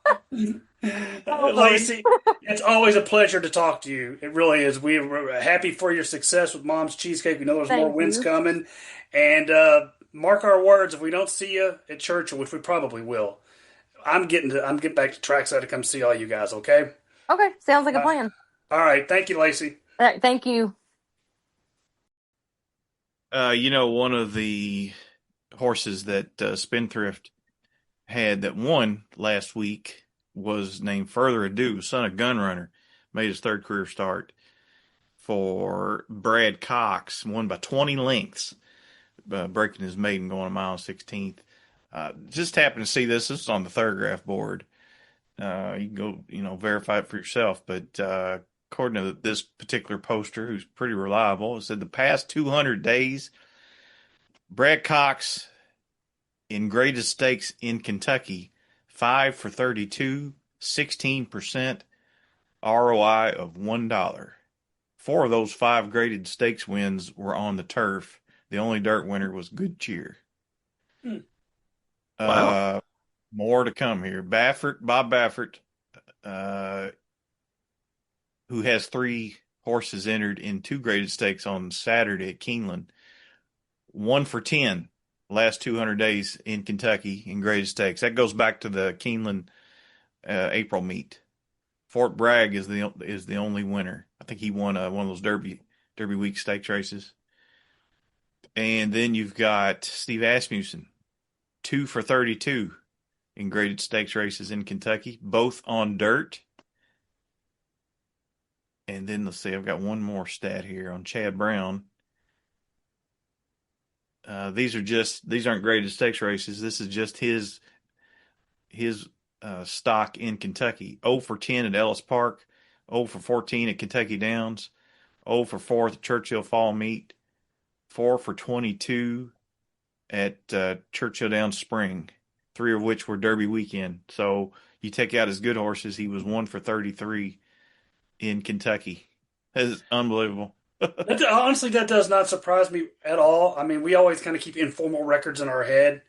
Oh Lord. Lacy, it's always a pleasure to talk to you. It really is. We're happy for your success with Mom's Cheesecake. We know there's more Thank wins you. coming, and mark our words. If we don't see you at Churchill, which we probably will, I'm getting back to trackside to come see all you guys. Okay. Okay, sounds like a Uh, plan. all right. Thank you, Lacy. All right, thank you. One of the horses that Spendthrift had that won last week was named Further Ado, son of Gunrunner, made his third career start for Brad Cox, won by 20 lengths, breaking his maiden going a mile and 16th. Just happened to see this. This is on the Thurgraph board. You can go, verify it for yourself. But according to this particular poster, who's pretty reliable, it said the past 200 days, Brad Cox in graded stakes in Kentucky, 5 for 32, 16% ROI of $1. 4 of those 5 graded stakes wins were on the turf. The only dirt winner was Good Cheer. Hmm. Wow. More to come here. Bob Baffert, who has 3 horses entered in 2 graded stakes on Saturday at Keeneland, 1 for 10 last 200 days in Kentucky in graded stakes. That goes back to the Keeneland April meet. Fort Bragg is the only winner. I think he won one of those Derby Week stakes races. And then you've got Steve Asmussen, 2 for 32 in graded stakes races in Kentucky, both on dirt. And then let's see, I've got one more stat here on Chad Brown. These aren't graded stakes races. This is just his stock in Kentucky. 0 for 10 at Ellis Park, 0 for 14 at Kentucky Downs, 0 for 4 at the Churchill Fall Meet, 4 for 22 at Churchill Downs Spring, 3 of which were Derby weekend. So you take out his good horses, he was 1 for 33 in Kentucky. That's unbelievable. Honestly, that does not surprise me at all. I mean, we always kind of keep informal records in our head.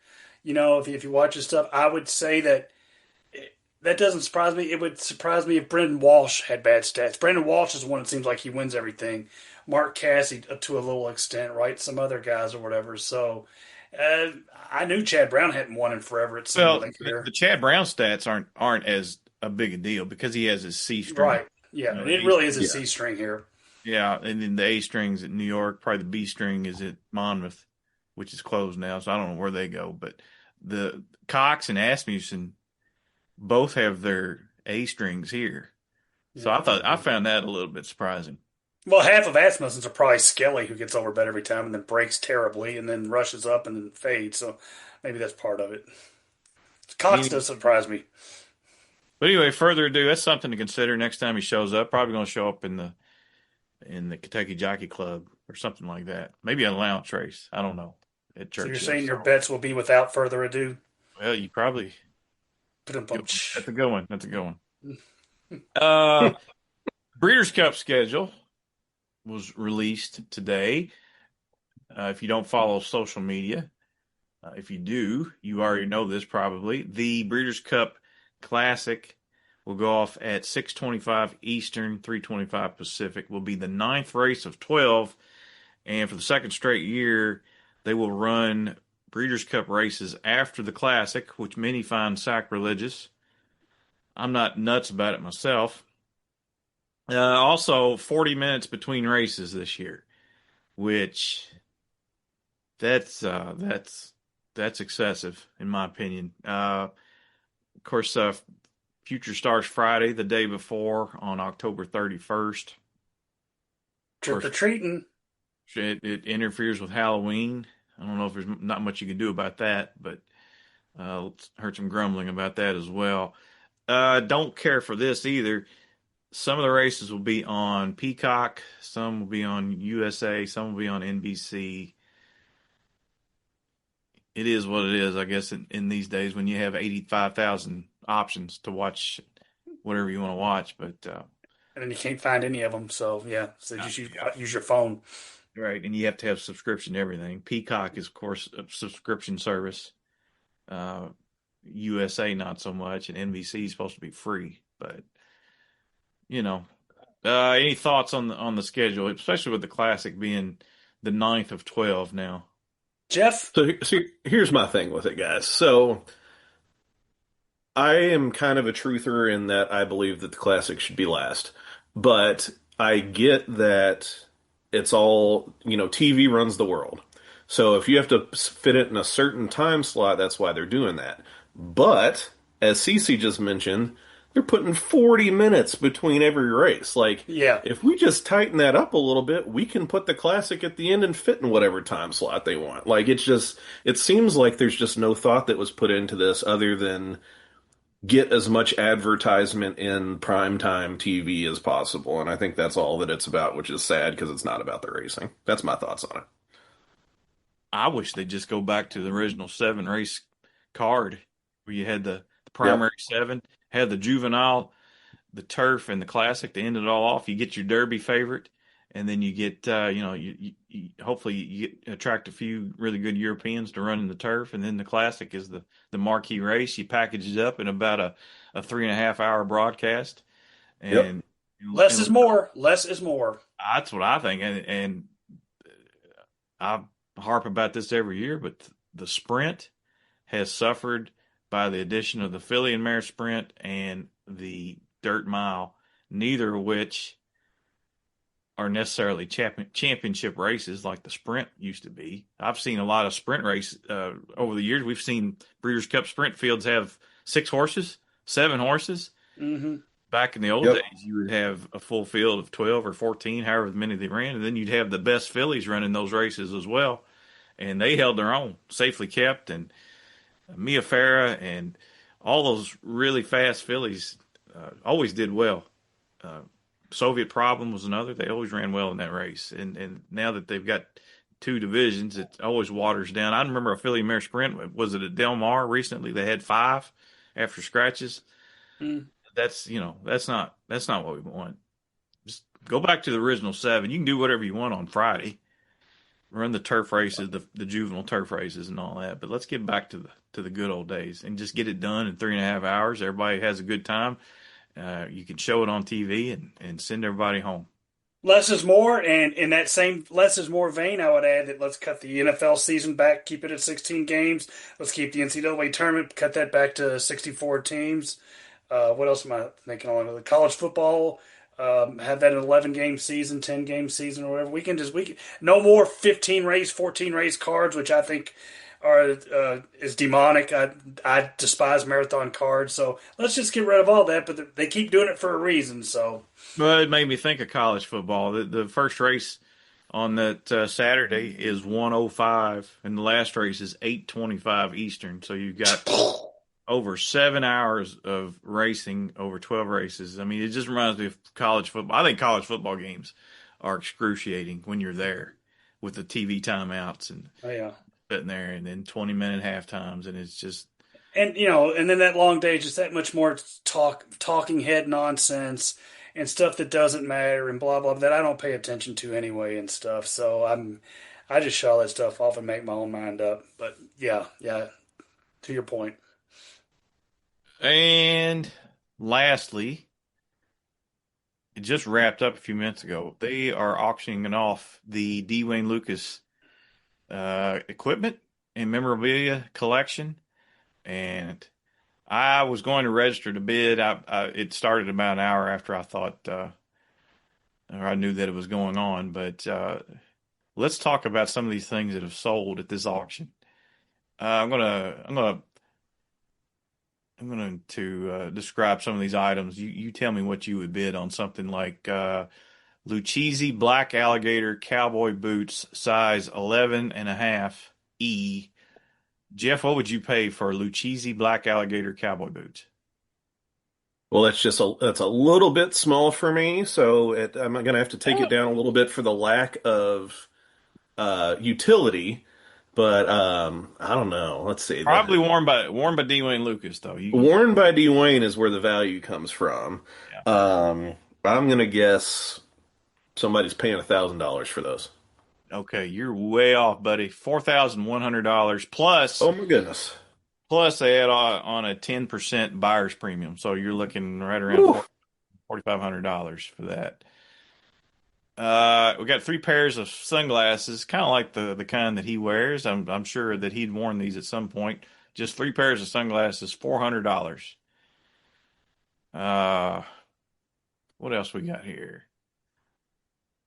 If you watch his stuff, I would say that doesn't surprise me. It would surprise me if Brendan Walsh had bad stats. Brendan Walsh is one it seems like he wins everything. Mark Cassidy to a little extent, right? Some other guys or whatever. So I knew Chad Brown hadn't won in forever. It seemed like here. The Chad Brown stats aren't as a big a deal because he has his C string. Right. Yeah, it really is a C string here. Yeah, and then the A strings at New York, probably the B string is at Monmouth, which is closed now, so I don't know where they go. But the Cox and Asmussen both have their A strings here. So I found that a little bit surprising. Well, half of Asmussen's are probably Skelly, who gets over bet every time and then breaks terribly and then rushes up and then fades. So maybe that's part of it. Cox does surprise me. But anyway, further ado, that's something to consider next time he shows up. Probably going to show up in the Kentucky Jockey Club or something like that. Maybe a allowance race. I don't know. At Churchill. So you're saying your bets will be without further ado? Well, you probably. That's a good one. That's a good one. Breeders' Cup schedule was released today. If you don't follow social media, if you do, you already know this probably. The Breeders' Cup Classic will go off at 6:25 Eastern, 3:25 Pacific. Will be the 9th race of 12, and for the second straight year, they will run Breeders' Cup races after the Classic, which many find sacrilegious. I'm not nuts about it myself. Also, 40 minutes between races this year, which that's excessive in my opinion. Of course, Future Stars Friday, the day before, on October 31st. Trick-or-treating. It interferes with Halloween. I don't know if there's not much you can do about that, but heard some grumbling about that as well. Don't care for this either. Some of the races will be on Peacock, some will be on USA, some will be on NBC. It is what it is, I guess, in these days when you have 85,000 options to watch whatever you want to watch. But and then you can't find any of them, so just use your phone. Right, and you have to have subscription to everything. Peacock is, of course, a subscription service. USA not so much, and NBC is supposed to be free. But any thoughts on the schedule, especially with the Classic being the 9th of 12 now? Geoff? So here's my thing with it, guys. So I am kind of a truther in that I believe that the Classic should be last. But I get that it's all, TV runs the world. So if you have to fit it in a certain time slot, that's why they're doing that. But, as Cece just mentioned, they're putting 40 minutes between every race. If we just tighten that up a little bit, we can put the Classic at the end and fit in whatever time slot they want. It seems like there's just no thought that was put into this other than get as much advertisement in primetime TV as possible. And I think that's all that it's about, which is sad because it's not about the racing. That's my thoughts on it. I wish they'd just go back to the original 7-race card where you had the primary 7, had the juvenile, the turf, and the Classic to end it all off. You get your Derby favorite, and then you get, hopefully you attract a few really good Europeans to run in the turf, and then the Classic is the marquee race. You package it up in about a 3.5-hour broadcast. And less is more. Less is more. That's what I think. And I harp about this every year, but the sprint has suffered by the addition of the filly and mare sprint and the dirt mile, neither of which are necessarily championship races like the sprint used to be. I've seen a lot of sprint races over the years. We've seen Breeders' Cup sprint fields have 6 horses, 7 horses. Mm-hmm. Back in the old Yep. days, you would have a full field of 12 or 14, however many they ran, and then you'd have the best fillies running those races as well. And they held their own, safely kept, and Mia Farah and all those really fast fillies always did well. Uh, Soviet Problem was another. They always ran well in that race. And now that they've got 2 divisions, it always waters down. I remember a filly mare sprint. Was it at Del Mar recently? They had 5 after scratches. Mm. That's not what we want. Just go back to the original 7. You can do whatever you want on Friday. Run the turf races, the juvenile turf races, and all that. But let's get back to the good old days and just get it done in 3.5 hours. Everybody has a good time. You can show it on TV and send everybody home. Less is more, and in that same less is more vein, I would add that let's cut the NFL season back, keep it at 16 games. Let's keep the NCAA tournament, cut that back to 64 teams. What else am I thinking on? The college football, have that an 11-game season, 10-game season, or whatever. No more 15 race, 14 race cards, which I think is demonic. I despise marathon cards, so let's just get rid of all that. But they keep doing it for a reason, so. Well, it made me think of college football. The first race on that Saturday is 1:05, and the last race is 8:25 Eastern. So you've got over 7 hours of racing over 12 races. I mean, it just reminds me of college football. I think college football games are excruciating when you're there with the TV timeouts and Oh, yeah. sitting there, and then 20-minute half times, and it's just. And and then that long day, just that much more talking head nonsense and stuff that doesn't matter and blah blah that I don't pay attention to anyway and stuff. So I just shut all that stuff off and make my own mind up. But yeah, to your point. And lastly, it just wrapped up a few minutes ago. They are auctioning off the D. Wayne Lucas equipment and memorabilia collection, and I was going to register to bid. It started about an hour after I thought, or I knew that it was going on. But let's talk about some of these things that have sold at this auction. I'm going to describe some of these items. You tell me what you would bid on something like Lucchese black alligator cowboy boots, size 11.5 E. Geoff, what would you pay for Lucchese black alligator cowboy boots? Well, that's a little bit small for me, so I'm going to have to take it down a little bit for the lack of utility. But I don't know. Let's see. Probably worn by D. Wayne Lucas, though. Worn by D. Wayne is where the value comes from. Yeah. I'm going to guess somebody's paying $1,000 for those. Okay, you're way off, buddy. $4,100 plus. Oh my goodness! Plus, they add on a 10% buyer's premium, so you're looking right around $4,500 for that. We got 3 pairs of sunglasses, kind of like the kind that he wears. I'm sure that he'd worn these at some point. Just 3 pairs of sunglasses, $400. What else we got here?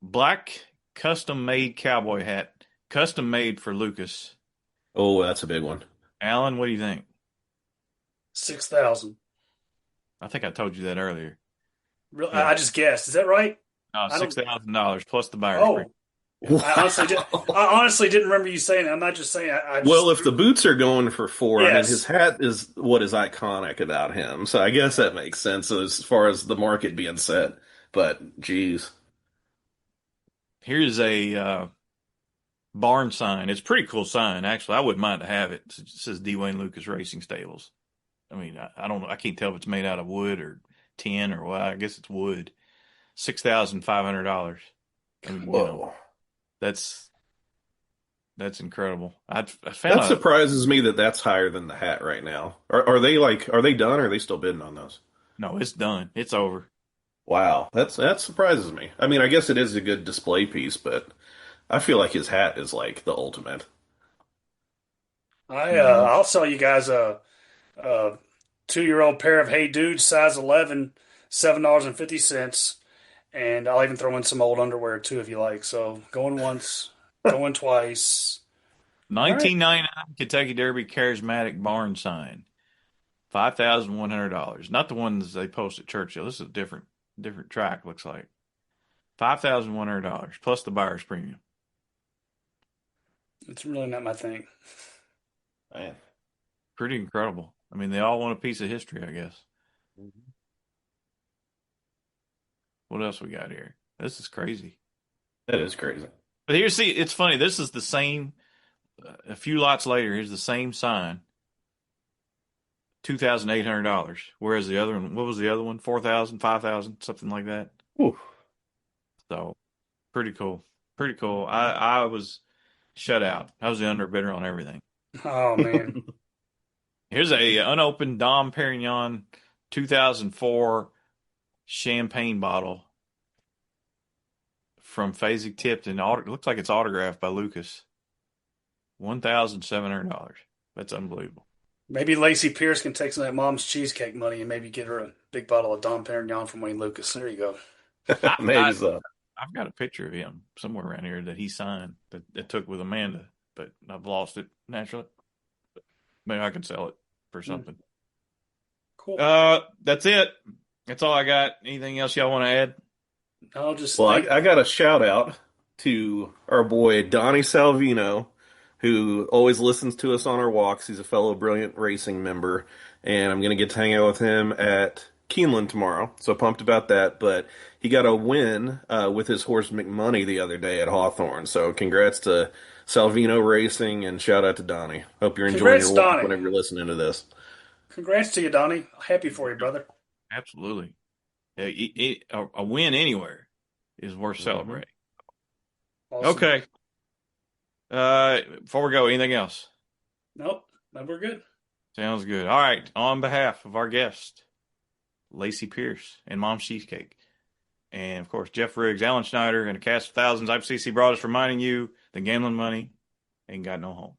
Black custom made cowboy hat, custom made for Lucas. Oh, that's a big one. Alan, what do you think? 6,000. I think I told you that earlier. Really, Yeah. I just guessed. Is that right? $6,000 plus the buyer's Oh, premium. I honestly didn't remember you saying that. I'm not just saying. Well, if the boots are going for 4, I mean, Yes. his hat is what is iconic about him. So I guess that makes sense as far as the market being set. But, geez. Here's a barn sign. It's a pretty cool sign, actually. I wouldn't mind to have it. It says D. Wayne Lucas Racing Stables. I mean, I don't know. I can't tell if it's made out of wood or tin or what. I guess it's wood. $6,500. I mean, Whoa. That's incredible. I That surprises me that that's higher than the hat right now. Are they done or are they still bidding on those? No, it's done. It's over. Wow, that surprises me. I mean, I guess it is a good display piece, but I feel like his hat is like the ultimate. I'll sell you guys a 2-year-old pair of Hey Dudes, size 11, $7.50, and I'll even throw in some old underwear too if you like. So going once, going twice. All right. 1999 Kentucky Derby charismatic barn sign. $5,100. Not the ones they post at Churchill. This is a different track, looks like. $5,100 plus the buyer's premium. It's really not my thing. Man. Pretty incredible. I mean, they all want a piece of history, I guess. Mm-hmm. What else we got here? This is crazy. That is crazy. But here, see, it's funny. This is the same. A few lots later, here's the same sign. $2,800. Whereas the other one, what was the other one? 4,000, 5,000, something like that. Ooh. So, pretty cool. Pretty cool. I was shut out. I was the underbidder on everything. Oh man. Here's a unopened Dom Perignon 2004 champagne bottle from Phasig Tipton. It looks like it's autographed by Lucas. $1,700. That's unbelievable. Maybe Lacy Pierce can take some of that mom's cheesecake money and maybe get her a big bottle of Dom Perignon from Wayne Lucas. There you go. Maybe so. I've got a picture of him somewhere around here that he signed that took with Amanda, but I've lost it naturally. But maybe I can sell it for something. Cool. That's it. That's all I got. Anything else y'all want to add? I'll just Well, I got a shout out to our boy Donnie Salvino, who always listens to us on our walks. He's a fellow Brilliant Racing member, and I'm going to get to hang out with him at Keeneland tomorrow. So pumped about that. But he got a win with his horse McMoney the other day at Hawthorne. So congrats to Salvino Racing, and shout out to Donnie. Hope you're enjoying your walk Donnie. whenever you're listening to this. Congrats to you, Donnie. Happy for you, brother. Absolutely. A win anywhere is worth celebrating. Awesome. Okay. Before we go, anything else? Nope. We're good. Sounds good. All right. On behalf of our guest, Lacy Pierce and Mom's Cheesecake, and of course Geoff Riggs, Alan Schneider, and a cast of thousands, I'm CC Broaddus reminding you the gambling money ain't got no home.